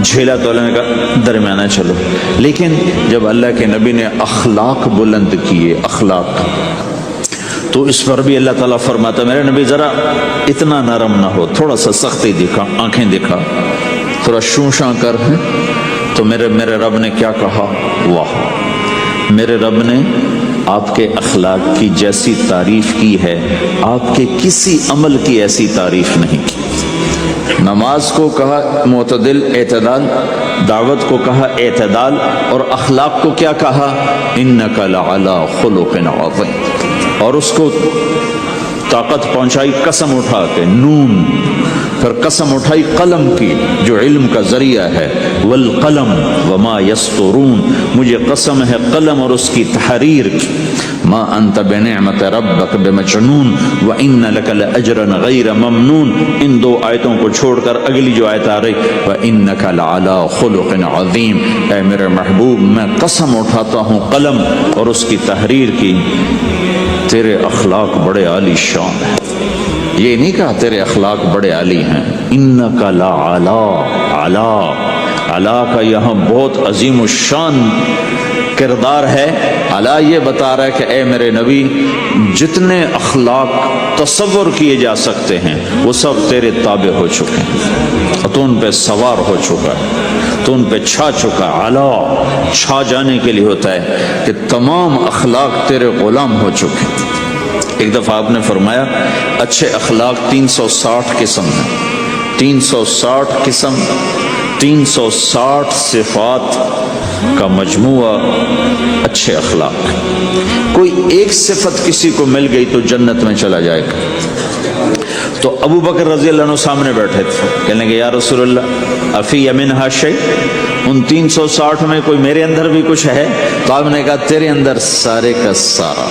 جھیلا تو اللہ نے کہا درمیانہ چلو. لیکن جب اللہ کے نبی نے اخلاق بلند کیے, اخلاق, تو اس پر بھی اللہ تعالیٰ فرماتا میرے نبی ذرا اتنا نرم نہ ہو, تھوڑا سا سختی دکھا, آنکھیں دکھا, تھوڑا شوشاں کر. تو میرے رب نے کیا کہا؟ واہ, میرے رب نے آپ کے اخلاق کی جیسی تعریف کی ہے آپ کے کسی عمل کی ایسی تعریف نہیں کی. نماز کو کہا معتدل, اعتدال, دعوت کو کہا اعتدال, اور اخلاق کو کیا کہا؟ انک لعلی خلق عظیم. اور اس کو طاقت پہنچائی قسم اٹھا کے, نون. پھر قسم اٹھائی قلم کی جو علم کا ذریعہ ہے, والقلم وما یسطرون. مجھے قسم ہے قلم اور اس کی تحریر کی. ما انت بنعمت ربک بمجنون وان لک لاجرا غیر ممنون. ان دو آیتوں کو چھوڑ کر اگلی جو آیت آ رہی وانک لعلی خلق عظیم. اے میرے محبوب, میں قسم اٹھاتا ہوں قلم اور اس کی تحریر کی, تیرے اخلاق بڑے عالی شان ہیں. یہ نہیں کہا تیرے اخلاق بڑے عالی ہیں. انک لعلی, علا کا یہاں بہت عظیم الشان کردار ہے. علا یہ بتا رہا ہے کہ اے میرے نبی جتنے اخلاق تصور کیے جا سکتے ہیں وہ سب تیرے تابع ہو چکے ہیں, تو ان پہ سوار ہو چکا ہے, تو ان پہ چھا چکا ہے. علا چھا جانے کے لیے ہوتا ہے کہ تمام اخلاق تیرے غلام ہو چکے ہیں. ایک دفعہ آپ نے فرمایا اچھے اخلاق 360 قسم ہیں. 360 قسم, 360 صفات کا مجموعہ اچھے اخلاق. کوئی ایک صفت کسی کو مل گئی تو جنت میں چلا جائے گا. تو ابو بکر رضی اللہ عنہ سامنے بیٹھے تھے, کہنے لگے یا رسول اللہ افی منہا شیء, ان 360 میں کوئی میرے اندر بھی کچھ ہے؟ تو آپ نے کہا تیرے اندر سارے کا سارا,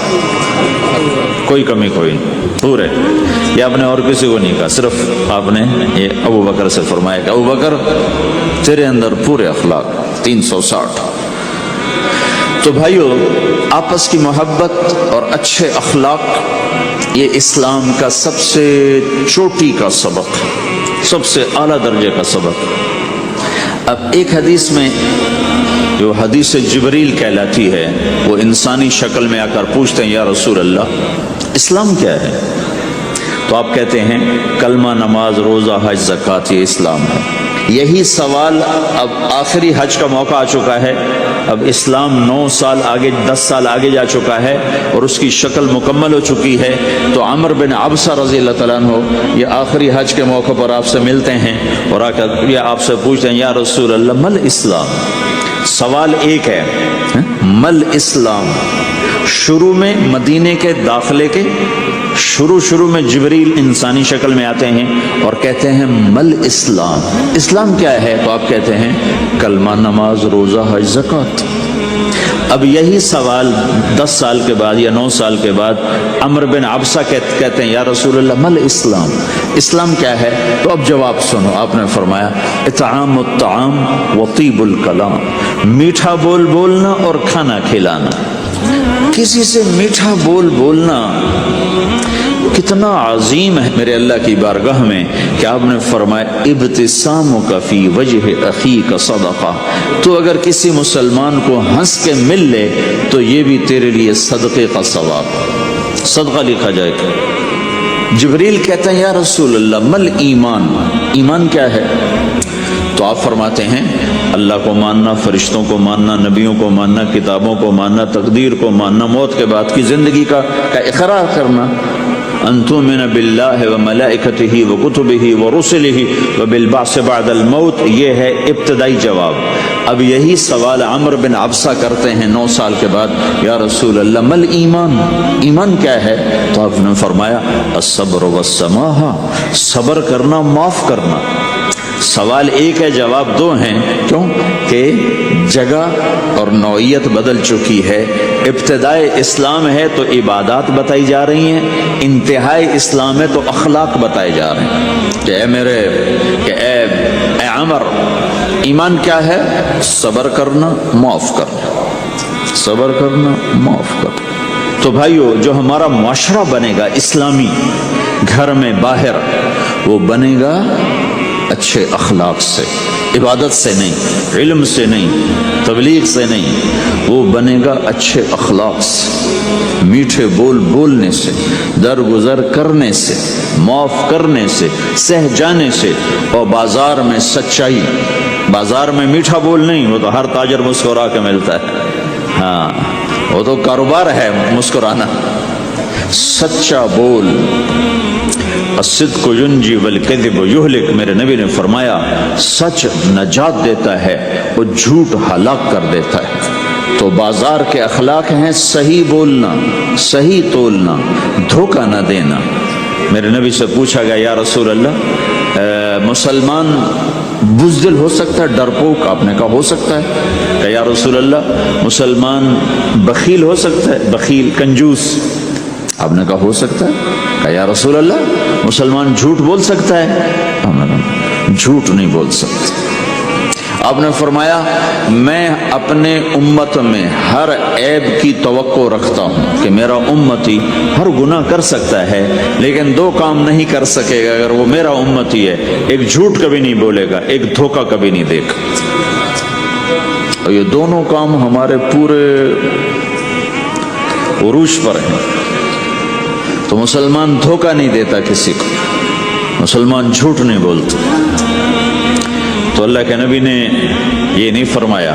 کوئی کمی کوئی نہیں, پورے. یہ آپ نے اور کسی کو نہیں کہا, صرف آپ نے یہ ابو بکر سے فرمایا کہ ابو بکر تیرے اندر پورے اخلاق 360. تو بھائیو, آپس کی محبت اور اچھے اخلاق یہ اسلام کا سب سے چوٹی کا سبق, سب سے اعلیٰ درجے کا سبق. اب ایک حدیث میں جو حدیث جبریل کہلاتی ہے, وہ انسانی شکل میں آ کر پوچھتے ہیں یا رسول اللہ اسلام کیا ہے؟ تو آپ کہتے ہیں کلمہ, نماز, روزہ, حج, زکوٰۃ, یہ اسلام ہے. یہی سوال اب آخری حج کا موقع آ چکا ہے. اب اسلام 9 سال آگے, 10 سال آگے جا چکا ہے اور اس کی شکل مکمل ہو چکی ہے. تو عمر بن عبسہ رضی اللہ تعالیٰ عنہ یہ آخری حج کے موقع پر آپ سے ملتے ہیں اور آ کر یہ آپ سے پوچھتے ہیں یا رسول اللہ مل اسلام. سوال ایک ہے, مل اسلام. شروع میں مدینے کے داخلے کے شروع میں جبریل انسانی شکل میں آتے ہیں اور کہتے ہیں مل اسلام, اسلام کیا ہے؟ تو آپ کہتے ہیں کلمہ, نماز, روزہ, حج, زکوٰۃ. اب یہی سوال 10 سال کے بعد یا 9 سال کے بعد عمرو بن عبسہ کہتے ہیں یا رسول اللہ مل اسلام، اسلام کیا ہے؟ تو اب جواب سنو، آپ نے فرمایا اطعام الطعام وطیب الکلام، میٹھا بول بولنا اور کھانا کھلانا۔ کسی سے میٹھا بول بولنا کتنا عظیم ہے میرے اللہ کی بارگاہ میں کہ آپ نے فرمایا ابتسامک فی وجہ اخیک صدقہ، تو اگر کسی مسلمان کو ہنس کے مل لے تو یہ بھی تیرے لیے صدقے کا ثواب، صدقہ لکھا جائے گا۔ جبریل کہتے ہیں یا رسول اللہ مل ایمان، ایمان کیا ہے؟ تو آپ فرماتے ہیں اللہ کو ماننا، فرشتوں کو ماننا، نبیوں کو ماننا، کتابوں کو ماننا، تقدیر کو ماننا، موت کے بعد کی زندگی کا اقرار کرنا، ان تؤمن باللہ وملائکتہ وکتبہ ورسلہ وبالبعث بعد الموت، یہ ہے ابتدائی جواب۔ اب یہی سوال عمرو بن عبسہ کرتے ہیں 9 سال کے بعد یا رسول اللہ مل ایمان، ایمان کیا ہے؟ تو آپ نے فرمایا الصبر والسماحہ، صبر کرنا، معاف کرنا۔ سوال ایک ہے، جواب 2 ہیں، کیوں کہ جگہ اور نوعیت بدل چکی ہے۔ ابتدائے اسلام ہے تو عبادات بتائی جا رہی ہیں، انتہائی اسلام ہے تو اخلاق بتائے جا رہے ہیں کہ اے عمر، ایمان کیا ہے؟ صبر کرنا، معاف کرنا، صبر کرنا، معاف کرنا۔ تو بھائیو، جو ہمارا معاشرہ بنے گا اسلامی، گھر میں باہر، وہ بنے گا اچھے اخلاق سے، عبادت سے نہیں، علم سے نہیں، تبلیغ سے نہیں، وہ بنے گا اچھے اخلاق سے، میٹھے بول بولنے سے، درگزر کرنے سے، معاف کرنے سے، سہ جانے سے، اور بازار میں سچائی، بازار میں میٹھا بول نہیں، وہ تو ہر تاجر مسکرا کے ملتا ہے، ہاں وہ تو کاروبار ہے مسکرانا۔ سچا بول، الصدق ینجی والکذب یہلک، میرے نبی نے فرمایا سچ نجات دیتا ہے اور جھوٹ ہلاک کر دیتا ہے۔ تو بازار کے اخلاق ہیں صحیح بولنا، صحیح تولنا، دھوکہ نہ دینا۔ میرے نبی سے پوچھا گیا یا رسول اللہ مسلمان بزدل ہو سکتا ہے، ڈرپوک؟ آپ نے کہا ہو سکتا ہے۔ کہ یا رسول اللہ مسلمان بخیل ہو سکتا ہے، بخیل کنجوس؟ آپ نے کہا ہو سکتا ہے۔ کہ یا رسول اللہ مسلمان جھوٹ بول سکتا ہے؟ جھوٹ نہیں بول سکتا۔ آپ نے فرمایا میں اپنے امت میں ہر عیب کی توقع رکھتا ہوں کہ میرا امتی ہر گناہ کر سکتا ہے لیکن 2 کام نہیں کر سکے گا اگر وہ میرا امتی ہے، ایک جھوٹ کبھی نہیں بولے گا، ایک دھوکہ کبھی نہیں دے گا۔ اور یہ دونوں کام ہمارے پورے عروج پر ہیں۔ تو مسلمان دھوکہ نہیں دیتا کسی کو، مسلمان جھوٹ نہیں بولتا۔ تو اللہ کے نبی نے یہ نہیں فرمایا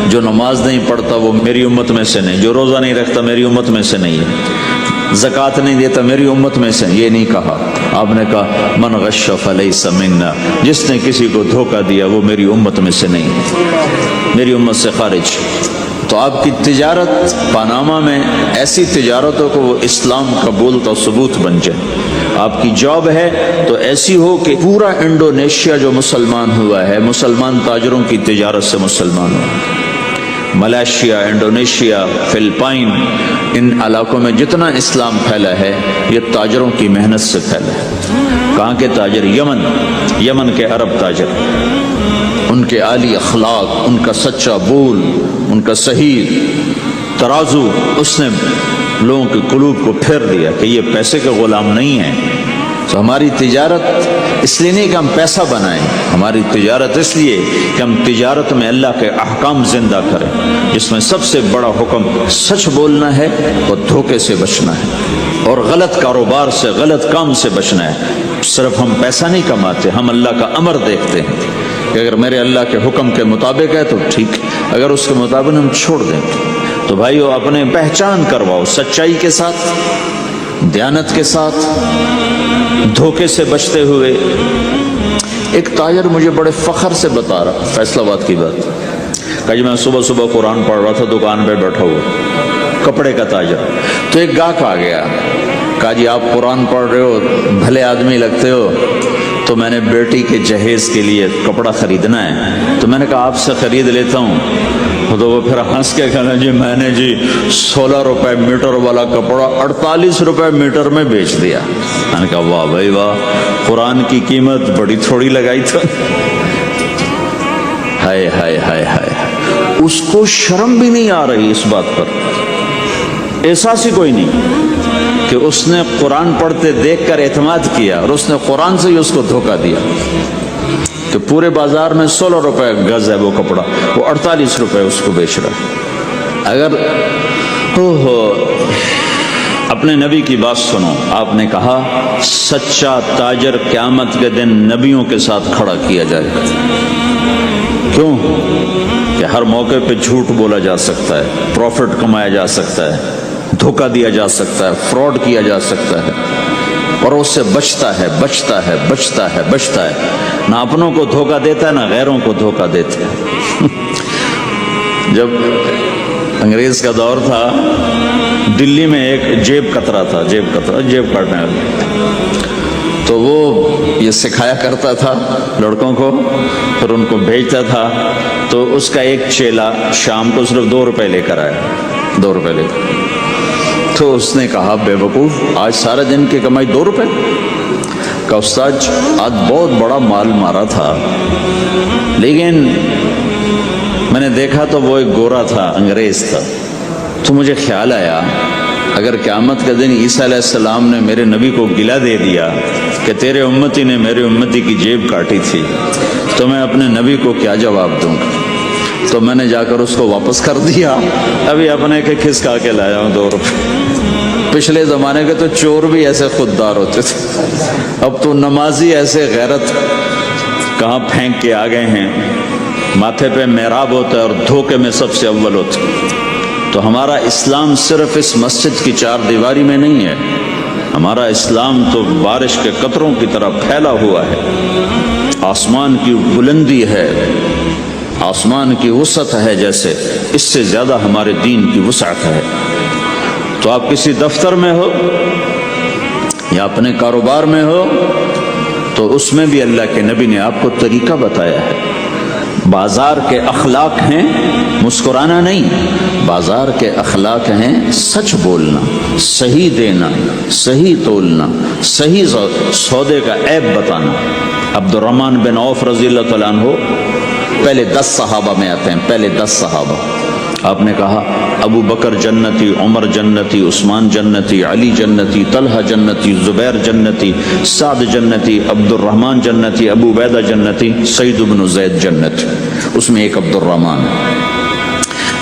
جو نماز نہیں پڑھتا وہ میری امت میں سے نہیں، جو روزہ نہیں رکھتا میری امت میں سے نہیں ہے، زکوٰۃ نہیں دیتا میری امت میں سے، یہ نہیں کہا۔ آپ نے کہا من غش فلیس منا، جس نے کسی کو دھوکہ دیا وہ میری امت میں سے نہیں، میری امت سے خارج۔ تو آپ کی تجارت پاناما میں ایسی تجارتوں کو وہ اسلام قبول کا ثبوت بن جائے۔ آپ کی جاب ہے تو ایسی ہو کہ پورا انڈونیشیا جو مسلمان ہوا ہے، مسلمان تاجروں کی تجارت سے مسلمان ہوا۔ ملائیشیا، انڈونیشیا، فلپائن، ان علاقوں میں جتنا اسلام پھیلا ہے یہ تاجروں کی محنت سے پھیلا ہے۔ کہاں کے تاجر؟ یمن کے عرب تاجر، ان کے عالی اخلاق، ان کا سچا بول، ان کا صحیح ترازو، اس نے لوگوں کے قلوب کو پھیر دیا کہ یہ پیسے کے غلام نہیں ہیں۔ تو ہماری تجارت اس لیے نہیں کہ ہم پیسہ بنائیں، ہماری تجارت اس لیے کہ ہم تجارت میں اللہ کے احکام زندہ کریں، جس میں سب سے بڑا حکم سچ بولنا ہے اور دھوکے سے بچنا ہے اور غلط کاروبار سے، غلط کام سے بچنا ہے۔ صرف ہم پیسہ نہیں کماتے، ہم اللہ کا امر دیکھتے ہیں کہ اگر میرے اللہ کے حکم کے مطابق ہے تو ٹھیک، اگر اس کے مطابق ہم چھوڑ دیں تو بھائیو اپنے پہچان کرواؤ سچائی کے ساتھ، دیانت کے ساتھ، دھوکے سے بچتے ہوئے۔ ایک تاجر مجھے بڑے فخر سے بتا رہا، فیصل آباد کی بات، کہ میں صبح صبح قرآن پڑھ رہا تھا، دکان پہ بیٹھا ہوا، کپڑے کا تاجر، تو ایک گاہک آ گیا، کہا جی آپ قرآن پڑھ رہے ہو، بھلے آدمی لگتے ہو، تو میں نے بیٹی کے جہیز کے لیے کپڑا خریدنا ہے، تو میں نے کہا آپ سے خرید لیتا ہوں۔ تو وہ پھر ہنس کے کہنا جی میں نے جی 16 روپے میٹر والا کپڑا 48 روپے میٹر میں بیچ دیا. میں نے کہا واہ بھائی واہ، قرآن کی قیمت بڑی تھوڑی لگائی تھا. ہائے ہائے ہائے ہائے، اس کو شرم بھی نہیں آ رہی اس بات پر، احساس ہی کوئی نہیں کہ اس نے قرآن پڑھتے دیکھ کر اعتماد کیا اور اس نے قرآن سے ہی اس کو دھوکہ دیا کہ پورے بازار میں 16 روپے گز ہے وہ کپڑا، وہ 48 روپے اس کو بیچ رہا ہے. اگر اپنے نبی کی بات سنو، آپ نے کہا سچا تاجر قیامت کے دن نبیوں کے ساتھ کھڑا کیا جائے گا. کیوں؟ کہ ہر موقع پہ جھوٹ بولا جا سکتا ہے، پروفٹ کمایا جا سکتا ہے، دھوکہ دیا جا سکتا ہے، فراڈ کیا جا سکتا ہے، اور اس سے بچتا ہے بچتا ہے بچتا ہے بچتا ہے. نہ اپنوں کو دھوکہ دیتا ہے نہ غیروں کو دھوکہ دیتا ہے. جب انگریز کا دور تھا، دلی میں ایک جیب کترا تھا، جیب کاٹنے والا، تو وہ یہ سکھایا کرتا تھا لڑکوں کو، پھر ان کو بھیجتا تھا. تو اس کا ایک چیلا شام کو صرف 2 روپے لے کر آیا، 2 روپے لے کر. تو اس نے کہا بے وقوف، آج سارے دن کی کمائی 2 روپے؟ کہ استاد آج بہت بڑا مال مارا تھا، لیکن میں نے دیکھا تو وہ ایک گورا تھا، انگریز تھا. تو مجھے خیال آیا اگر قیامت کے دن عیسیٰ علیہ السلام نے میرے نبی کو گلہ دے دیا کہ تیرے امتی نے میرے امتی کی جیب کاٹی تھی، تو میں اپنے نبی کو کیا جواب دوں گا؟ تو میں نے جا کر اس کو واپس کر دیا. ابھی اپنے کے کھسکا کے لایا ہوں 2 روپے. پچھلے زمانے کے تو چور بھی ایسے خوددار ہوتے تھے، اب تو نمازی ایسے غیرت کہاں پھینک کے آ گئے ہیں. ماتھے پہ محراب ہوتا ہے اور دھوکے میں سب سے اول ہوتا ہے. تو ہمارا اسلام صرف اس مسجد کی 4 دیواری میں نہیں ہے، ہمارا اسلام تو بارش کے قطروں کی طرح پھیلا ہوا ہے. آسمان کی بلندی ہے، آسمان کی وسعت ہے، جیسے اس سے زیادہ ہمارے دین کی وسعت ہے. تو آپ کسی دفتر میں ہو یا اپنے کاروبار میں ہو، تو اس میں بھی اللہ کے نبی نے آپ کو طریقہ بتایا ہے. بازار کے اخلاق ہیں مسکرانا نہیں، بازار کے اخلاق ہیں سچ بولنا، صحیح دینا، صحیح تولنا، صحیح سودے کا عیب بتانا. عبد الرحمن بن عوف رضی اللہ تعالیٰ عنہ پہلے 10 صحابہ میں آتے ہیں، پہلے 10 صحابہ. آپ نے کہا ابو بکر جنتی، عمر جنتی، عثمان جنتی، علی جنتی، طلحہ جنتی، زبیر جنتی، سعد جنتی، عبد الرحمن جنتی، ابو عبیدہ جنتی، سعید بن زید جنتی. اس میں ایک عبد الرحمن.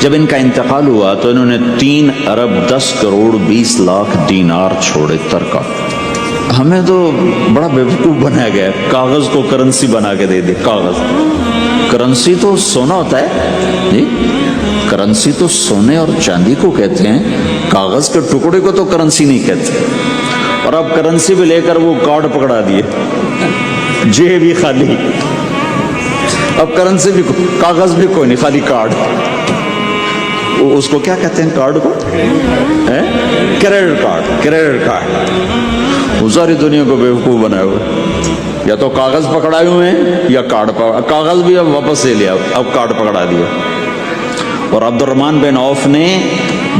جب ان کا انتقال ہوا تو انہوں نے 3 ارب 10 کروڑ 20 لاکھ دینار چھوڑے ترکا. ہمیں تو بڑا بیوقوف بنایا گیا، کاغذ کو کرنسی بنا کے دے دے. کاغذ کرنسی تو سونا ہوتا ہے جی، کرنسی تو سونے اور چاندی کو کہتے ہیں، کاغذ کے ٹکڑے کو تو کرنسی نہیں کہتے. اور اب کرنسی بھی لے کر وہ کارڈ پکڑا دیے، جیب بھی خالی، اب کرنسی بھی، کاغذ بھی کوئی نہیں، خالی کارڈ. اس کو کیا کہتے ہیں کارڈ کو؟ Credit card. کریڈٹ کارڈ وہ ساری دنیا کو بیوقوف بنایا ہوا. یا تو کاغذ پکڑائے ہوئے ہیں یا کارڈ پکڑا. کاغذ بھی اب واپس لے لیا، اب کارڈ پکڑا دیا. اور عبد الرحمن بن عوف نے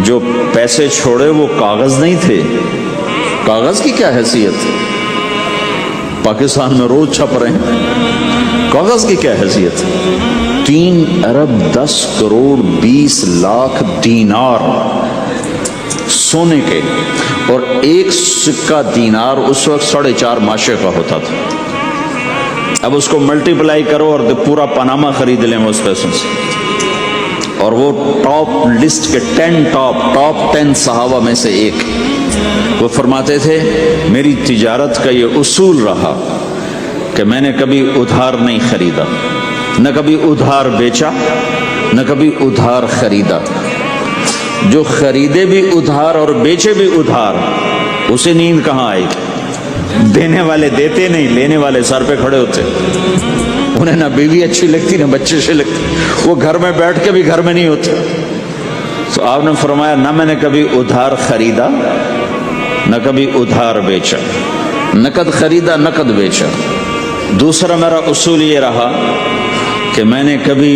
جو پیسے چھوڑے وہ کاغذ نہیں تھے. کاغذ کی کیا حیثیت؟ پاکستان میں روز چھپ رہے ہیں، کاغذ کی کیا حیثیت؟ 3 ارب 10 کروڑ 20 لاکھ دینار سونے کے. اور ایک سکہ دینار اس وقت 4.5 ماشے کا ہوتا تھا. اب اس کو ملٹی پلائی کرو اور پورا پاناما خرید لیں اس پیسوں سے. اور وہ ٹاپ لسٹ کے 10 ٹاپ صحابہ میں سے ایک. وہ فرماتے تھے میری تجارت کا یہ اصول رہا کہ میں نے کبھی ادھار نہیں خریدا، نہ کبھی ادھار بیچا، نہ کبھی ادھار خریدا. جو خریدے بھی ادھار اور بیچے بھی ادھار، اسے نیند کہاں آئے گی؟ دینے والے دیتے نہیں، لینے والے سر پہ کھڑے ہوتے. انہیں نہ بیوی اچھی لگتی نہ بچے اچھے لگتے، وہ گھر میں بیٹھ کے بھی گھر میں نہیں ہوتے. تو آپ نے فرمایا نہ میں نے کبھی ادھار خریدا نہ کبھی ادھار بیچا، نقد خریدا نقد بیچا. دوسرا میرا اصول یہ رہا کہ میں نے کبھی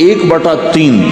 1/3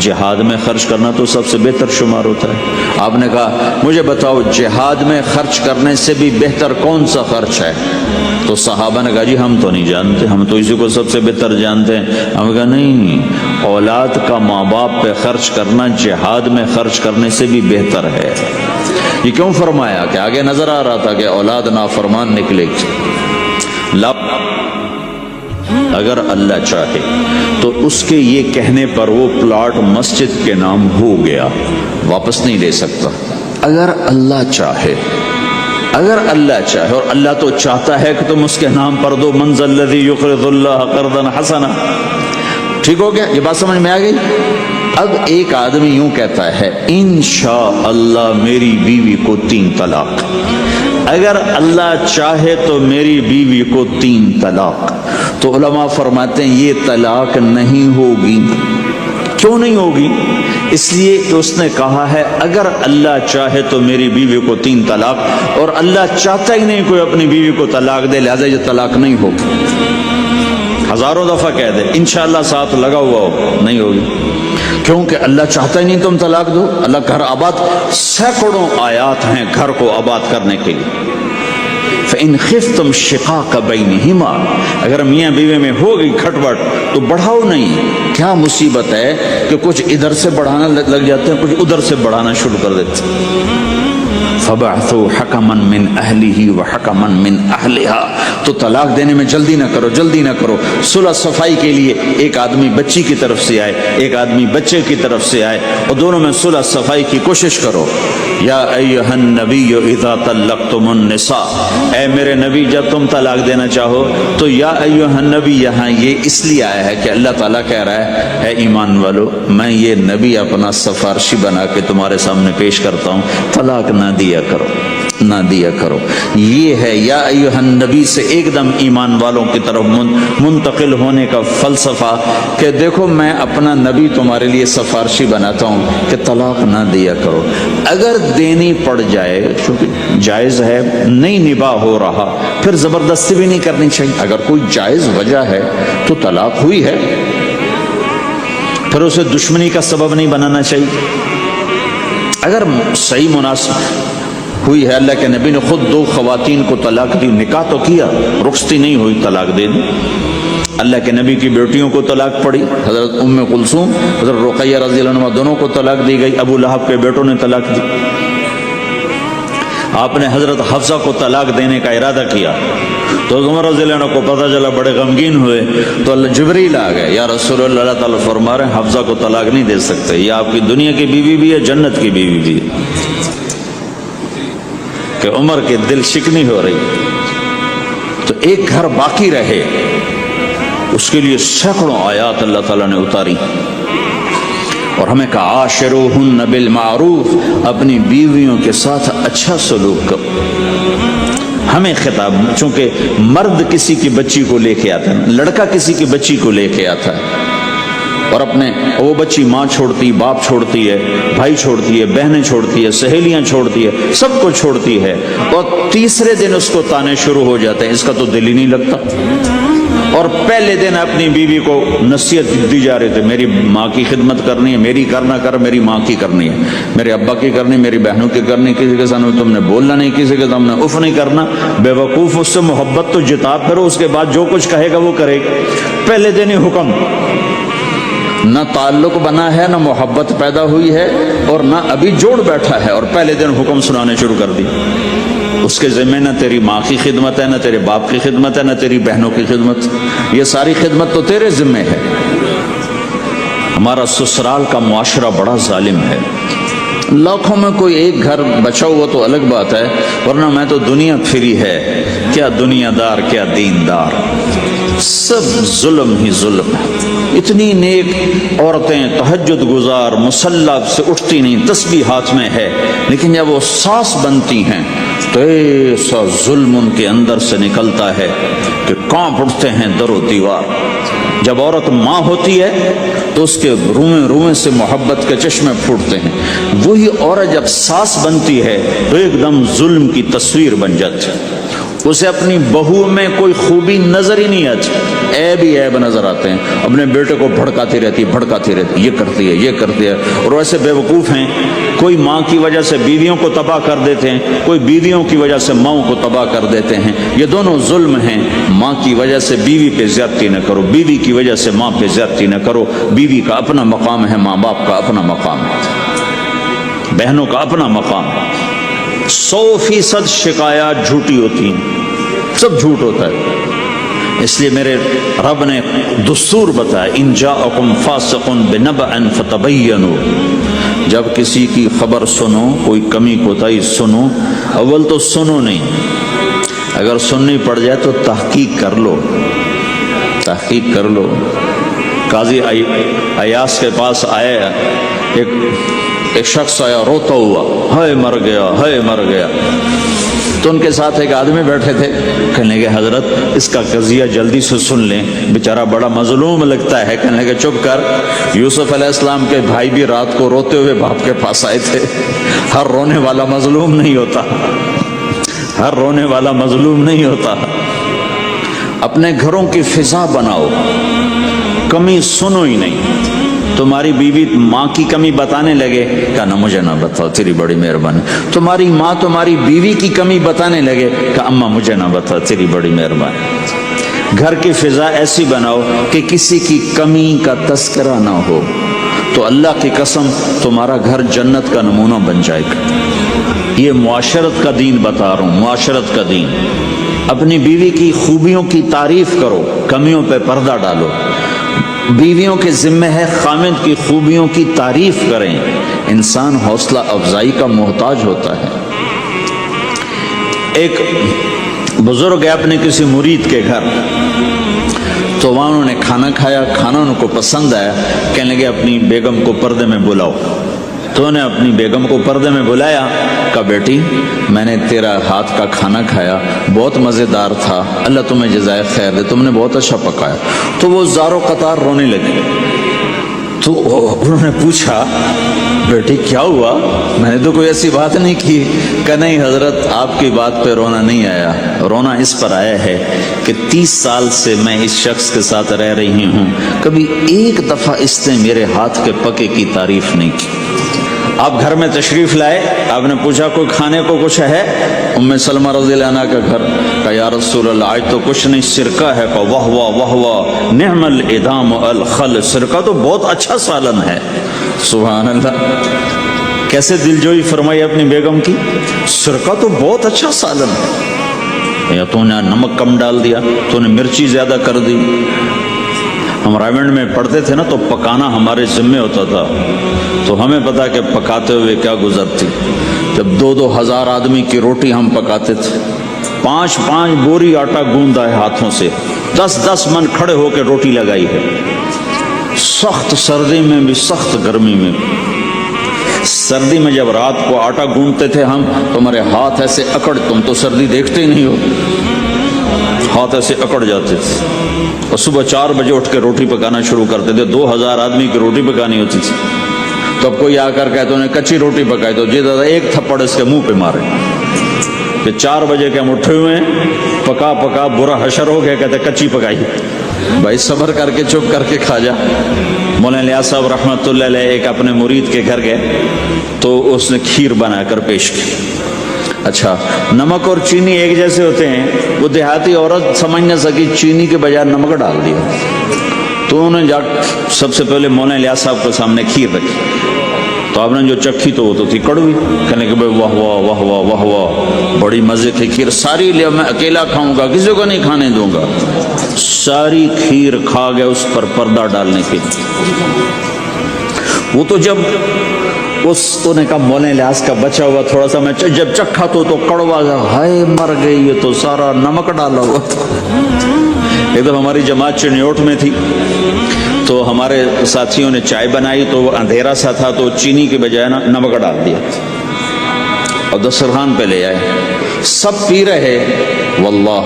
جہاد میں خرچ کرنا تو سب سے بہتر شمار ہوتا ہے۔ آپ نے کہا مجھے بتاؤ جہاد میں خرچ کرنے سے بھی بہتر کون سا خرچ ہے؟ تو صحابہ نے کہا جی ہم تو نہیں جانتے، ہم تو اسی کو سب سے بہتر جانتے ہیں۔ ہم نے کہا نہیں، اولاد کا ماں باپ پہ خرچ کرنا جہاد میں خرچ کرنے سے بھی بہتر ہے۔ یہ کیوں فرمایا کہ آگے نظر آ رہا تھا کہ اولاد نافرمان نکلے گی۔ اگر اللہ چاہے تو اس کے یہ کہنے پر وہ پلاٹ مسجد کے نام ہو گیا، واپس نہیں لے سکتا۔ اگر اللہ چاہے، اگر اللہ چاہے، اور اللہ تو چاہتا ہے کہ تم اس کے نام پر دو، من ذا الذی یقرض اللہ قرضا حسنا۔ ٹھیک ہو گیا؟ یہ بات سمجھ میں آ گئی؟ اب ایک آدمی یوں کہتا ہے انشاءاللہ میری بیوی کو 3 طلاق، اگر اللہ چاہے تو میری بیوی کو 3 طلاق، تو علماء فرماتے ہیں یہ طلاق نہیں ہوگی۔ کیوں نہیں ہوگی؟ اس لیے کہ اس نے کہا ہے اگر اللہ چاہے تو میری بیوی کو 3 طلاق، اور اللہ چاہتا ہی نہیں کوئی اپنی بیوی کو طلاق دے، لہذا یہ طلاق نہیں ہوگی۔ ہزاروں دفعہ کہہ دے انشاءاللہ ساتھ لگا ہوا ہو، نہیں ہوگی، کیونکہ اللہ چاہتا ہی نہیں تم طلاق دو۔ اللہ گھر آباد، سینکڑوں آیات ہیں گھر کو آباد کرنے کے لیے۔ فَإِنْ خِفْتُمْ شِقَاقَ بَيْنِهِمَا، اگر میاں بیوی میں ہو گئی کھٹپٹ تو بڑھاؤ نہیں۔ کیا مصیبت ہے کہ کچھ ادھر سے بڑھانا لگ جاتے ہیں، کچھ ادھر سے بڑھانا شروع کر دیتے ہیں۔ فَبَعْثُوا حَكَمًا مِّنْ أَهْلِهِ وَحَكَمًا مِّنْ أَهْلِهَا، تو طلاق دینے میں جلدی نہ کرو، جلدی نہ کرو۔ صلح صفائی کے لیے ایک آدمی بچی کی طرف سے آئے، ایک آدمی بچے کی طرف سے آئے، اور دونوں میں صلح صفائی کی کوشش کرو۔ یا ایھا النبی اذا طلقتم النساء، اے میرے نبی جب تم طلاق دینا چاہو تو یا ایھا النبی یہاں یہ اس لیے آیا ہے کہ اللہ تعالیٰ کہہ رہا ہے اے ایمان والو، میں یہ نبی اپنا سفارشی بنا کے تمہارے سامنے پیش کرتا ہوں، طلاق نہ دیا کرو، نہ دیا کرو۔ یہ ہے یا ایھا النبی سے ایک دم ایمان والوں کی طرف منتقل ہونے کا فلسفہ کہ دیکھو میں اپنا نبی تمہارے لیے سفارشی بناتا ہوں کہ طلاق نہ دیا کرو۔ اگر دینی پڑ جائے، چونکہ جائز ہے، نہیں نباہ ہو رہا، پھر زبردستی بھی نہیں کرنی چاہیے۔ اگر کوئی جائز وجہ ہے تو طلاق ہوئی ہے، پھر اسے دشمنی کا سبب نہیں بنانا چاہیے۔ اگر صحیح مناسب ہوئی ہے، اللہ کے نبی نے خود 2 خواتین کو طلاق دی، نکاح تو کیا، رخصتی نہیں ہوئی، طلاق دے دی۔ اللہ کے نبی کی بیٹیوں کو طلاق پڑی، حضرت ام کلثوم، حضرت رقیہ رضی اللہ عنہ دونوں کو طلاق دی گئی، ابو لہب کے بیٹوں نے طلاق دی۔ آپ نے حضرت حفصہ کو طلاق دینے کا ارادہ کیا تو عمر رضی اللہ عنہ کو پتہ چلا، بڑے غمگین ہوئے، تو اللہ جبریل آ گئے، یا رسول اللہ، اللہ تعالیٰ فرما رہے ہیں حفصہ کو طلاق نہیں دے سکتے، یہ آپ کی دنیا کی بیوی بھی ہے، جنت کی بیوی بھی ہے، کہ عمر کے دل شکنی ہو رہی، تو ایک گھر باقی رہے، اس کے لیے سینکڑوں آیات اللہ تعالیٰ نے اتاری، اور ہمیں کہا عاشروہن بالمعروف، اپنی بیویوں کے ساتھ اچھا سلوک کرو۔ ہمیں خطاب، چونکہ مرد کسی کی بچی کو لے کے آتا ہے، لڑکا کسی کی بچی کو لے کے آتا ہے، اور اپنے وہ بچی ماں چھوڑتی، باپ چھوڑتی ہے، بھائی چھوڑتی ہے، بہنیں چھوڑتی ہے، سہیلیاں چھوڑتی ہے، سب کو چھوڑتی ہے، اور تیسرے دن اس کو تانے شروع ہو جاتے ہیں، اس کا تو دل ہی نہیں لگتا۔ اور پہلے دن اپنی بیوی کو نصیحت دی جا رہی تھی، میری ماں کی خدمت کرنی ہے، میری کرنا کر، میری ماں کی کرنی ہے، میرے ابا کی کرنی، میری بہنوں کی کرنی، کسی کے سامنے تم نے بولنا نہیں، کسی کے سامنے اف نہیں کرنا، بے وقوف، اس سے محبت تو جتا کرو، اس کے بعد جو کچھ کہے گا وہ کرے گا۔ پہلے دن ہی حکم، نہ تعلق بنا ہے، نہ محبت پیدا ہوئی ہے، اور نہ ابھی جوڑ بیٹھا ہے، اور پہلے دن حکم سنانے شروع کر دی۔ اس کے ذمہ نہ تیری ماں کی خدمت ہے، نہ تیرے باپ کی خدمت ہے، نہ تیری بہنوں کی خدمت، یہ ساری خدمت تو تیرے ذمہ ہے۔ ہمارا سسرال کا معاشرہ بڑا ظالم ہے، لاکھوں میں کوئی ایک گھر بچا ہوا تو الگ بات ہے، ورنہ میں تو دنیا پھری ہے، کیا دنیا دار کیا دیندار، سب ظلم ہی ظلم ہے۔ اتنی نیک عورتیں تہجد گزار مصلی سے اٹھتی نہیں، تسبیح ہاتھ میں ہے، لیکن جب وہ ساس بنتی ہیں تو ایسا ظلم ان کے اندر سے نکلتا ہے کہ کانپ اٹھتے ہیں در و دیوار۔ جب عورت ماں ہوتی ہے تو اس کے روئیں روئیں سے محبت کے چشمے پھوٹتے ہیں، وہی عورت جب ساس بنتی ہے تو ایک دم ظلم کی تصویر بن جاتی ہے۔ اسے اپنی بہو میں کوئی خوبی نظر ہی نہیں آتی، عیب ہی عیب نظر آتے ہیں. اپنے بیٹے کو بھڑکاتی رہتی ہے، یہ کرتی ہے. اور ویسے بے وقوف ہیں، کوئی ماں کی وجہ سے بیویوں کو تباہ کر دیتے ہیں، کوئی بیویوں کی وجہ سے ماؤں کو تباہ کر دیتے ہیں. یہ دونوں ظلم ہیں. ماں کی وجہ سے بیوی پہ زیادتی نہ کرو، بیوی کی وجہ سے ماں پہ زیادتی نہ کرو. بیوی کا اپنا مقام ہے، ماں باپ کا اپنا مقام ہے، بہنوں کا اپنا مقام. 100% شکایات جھوٹی ہوتی ہیں، سب جھوٹ ہوتا ہے. اس لیے میرے رب نے دستور بتایا، ان جاءکم فاسق بنبأ فتبینوا. جب کسی کی خبر سنو، کوئی کمی کوتاہی سنو، اول تو سنو نہیں، اگر سننی پڑ جائے تو تحقیق کر لو. قاضی ایاس کے پاس آیا، ایک شخص آیا روتا ہوا، ہائے مر گیا. تو ان کے ساتھ ایک آدمی بیٹھے تھے، کہنے لگے حضرت اس کا قضیہ جلدی سے سن لیں، بیچارہ بڑا مظلوم لگتا ہے. کہنے لگے چپ کر، یوسف علیہ السلام کے بھائی بھی رات کو روتے ہوئے باپ کے پاس آئے تھے. ہر رونے والا مظلوم نہیں ہوتا. اپنے گھروں کی فضا بناؤ، کمی سنو ہی نہیں. تمہاری بیوی ماں کی کمی بتانے لگے، کہا مجھے نہ بتاؤ، تیری بڑی مہربانی. تمہاری ماں تمہاری بیوی کی کمی بتانے لگے، کہا اماں مجھے نہ بتاؤ، تیری بڑی مہربانی. گھر کی فضا ایسی بناؤ کہ کسی کی کمی کا تذکرہ نہ ہو، تو اللہ کی قسم تمہارا گھر جنت کا نمونہ بن جائے گا. یہ معاشرت کا دین بتا رہا ہوں، معاشرت کا دین. اپنی بیوی کی خوبیوں کی تعریف کرو، کمیوں پہ پردہ ڈالو. بیویوں کے ذمہ ہے خامد کی خوبیوں کی تعریف کریں. انسان حوصلہ افزائی کا محتاج ہوتا ہے. ایک بزرگ ہے اپنے کسی مرید کے گھر، تو وہاں انہوں نے کھانا کھایا، کھانا ان کو پسند آیا. کہنے لگے اپنی بیگم کو پردے میں بلاؤ. تو انہیں اپنی بیگم کو پردے میں بلایا، کہا بیٹی میں نے تیرا ہاتھ کا کھانا کھایا، بہت مزیدار تھا، اللہ تمہیں جزائے خیر دے، تم نے بہت اچھا پکایا. تو وہ زارو قطار رونے لگی. تو انہوں نے پوچھا بیٹی کیا ہوا؟ میں نے تو کوئی ایسی بات نہیں کی. کہ نہیں حضرت آپ کی بات پہ رونا نہیں آیا، رونا اس پر آیا ہے کہ 30 سال سے میں اس شخص کے ساتھ رہ رہی ہوں، کبھی ایک دفعہ اس نے میرے ہاتھ کے پکے کی تعریف نہیں کی. آپ گھر میں تشریف لائے، آپ نے پوچھا کوئی کھانے کو کچھ ہے؟ ام سلمہ رضی اللہ عنہ کا گھر. کہا یا رسول اللہ آج تو کچھ نہیں، سرکہ ہے. کہا واہ واہ واہ واہ، نعم الادام الخل، سرکہ تو بہت اچھا سالن ہے. سبحان اللہ، کیسے دلجوئی فرمائی اپنی بیگم کی، سرکہ تو بہت اچھا سالن ہے. یا تو نے نمک کم ڈال دیا، تو نے مرچی زیادہ کر دی. ہم رائمنڈ میں پڑھتے تھے نا، تو پکانا ہمارے ذمہ ہوتا تھا، تو ہمیں پتا کہ پکاتے ہوئے کیا گزرتی. جب 2-2 ہزار آدمی کی روٹی ہم پکاتے تھے، 5-5 بوری آٹا گوندا ہے ہاتھوں سے، 10-10 من کھڑے ہو کے روٹی لگائی ہے. سخت سردی میں بھی، سخت گرمی میں بھی. سردی میں جب رات کو آٹا گوندتے تھے ہم، تو ہمارے ہاتھ ایسے اکڑ، تم تو سردی دیکھتے ہی نہیں ہو، ہاتھ ایسے اکڑ جاتے تھے. اور صبح 4 بجے اٹھ کے روٹی پکانا شروع کرتے تھے. 2000 آدمی کی روٹی پکانی ہوتی تھی. تو اب کوئی آ کر کہے تو انہیں کچی روٹی پکائی، تو جی دادا ایک تھپڑ اس کے منہ پہ مارے کہ 4 بجے کے ہم اٹھے ہوئے ہیں، پکا پکا برا حشر ہو گیا. کہتے کچی پکائی. بھائی صبر کر کے چپ کر کے کھا جا. مولانا الیاس صاحب رحمۃ اللہ علیہ ایک اپنے مرید کے گھر گئے، تو اس نے کھیر بنا کر پیش کی. اچھا نمک اور چینی ایک جیسے ہوتے ہیں، وہ دیہاتی عورت سمجھ نہ سکی، چینی کے بجائے نمک ڈال دیا. تو انہوں نے جا سب سے پہلے مولانا الیاس صاحب کے سامنے کھیر رکھی. تو آپ نے جو چکھی تو وہ تو تھی کڑوی. کہنے کہ بھائی واہ واہ واہ واہ واہ واہ، بڑی مزے کی کھیر، ساری لیا میں اکیلا کھاؤں گا، کسی کو نہیں کھانے دوں گا. ساری کھیر کھا گیا اس پر پردہ ڈالنے کے. وہ تو جب تو نے کہا مولانا الیاس کا بچا ہوا تھوڑا سا میں جب چکھا تو کڑوا گیا. ہائے مر گئی، یہ تو سارا نمک ڈالا ہوا تھا. ایک دم ہماری جماعت چنیوٹ میں تھی، تو ہمارے ساتھیوں نے چائے بنائی، تو وہ اندھیرا سا تھا، تو چینی کے بجائے نمک ڈال دیا اور دسترخوان پہ لے آئے. سب پی رہے. واللہ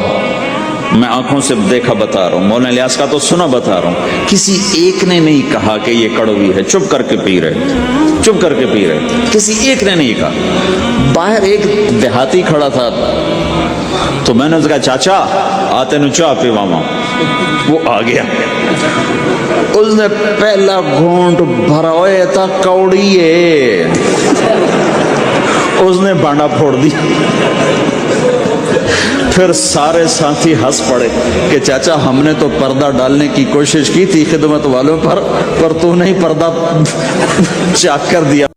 میں آنکھوں سے دیکھا بتا رہا ہوں، مولانا الیاس کا تو سنا بتا رہا ہوں، کسی ایک نے نہیں کہا کہ یہ کڑوی ہے. چپ کر کے پی رہے، چپ کر کے پی رہے، کسی ایک نے نہیں کہا. باہر ایک دیہاتی کھڑا تھا، تو میں نے کہا چاچا آتے نو چاہ پیواما. وہ آ گیا, اس نے پہلا گھونٹ بھرا ہوئے تھا کوڑی ہے, اس نے بانڈا پھوڑ دیا. پھر سارے ساتھی ہنس پڑے کہ چاچا ہم نے تو پردہ ڈالنے کی کوشش کی تھی خدمت والوں پر تو نہیں پردہ چاک کر دیا.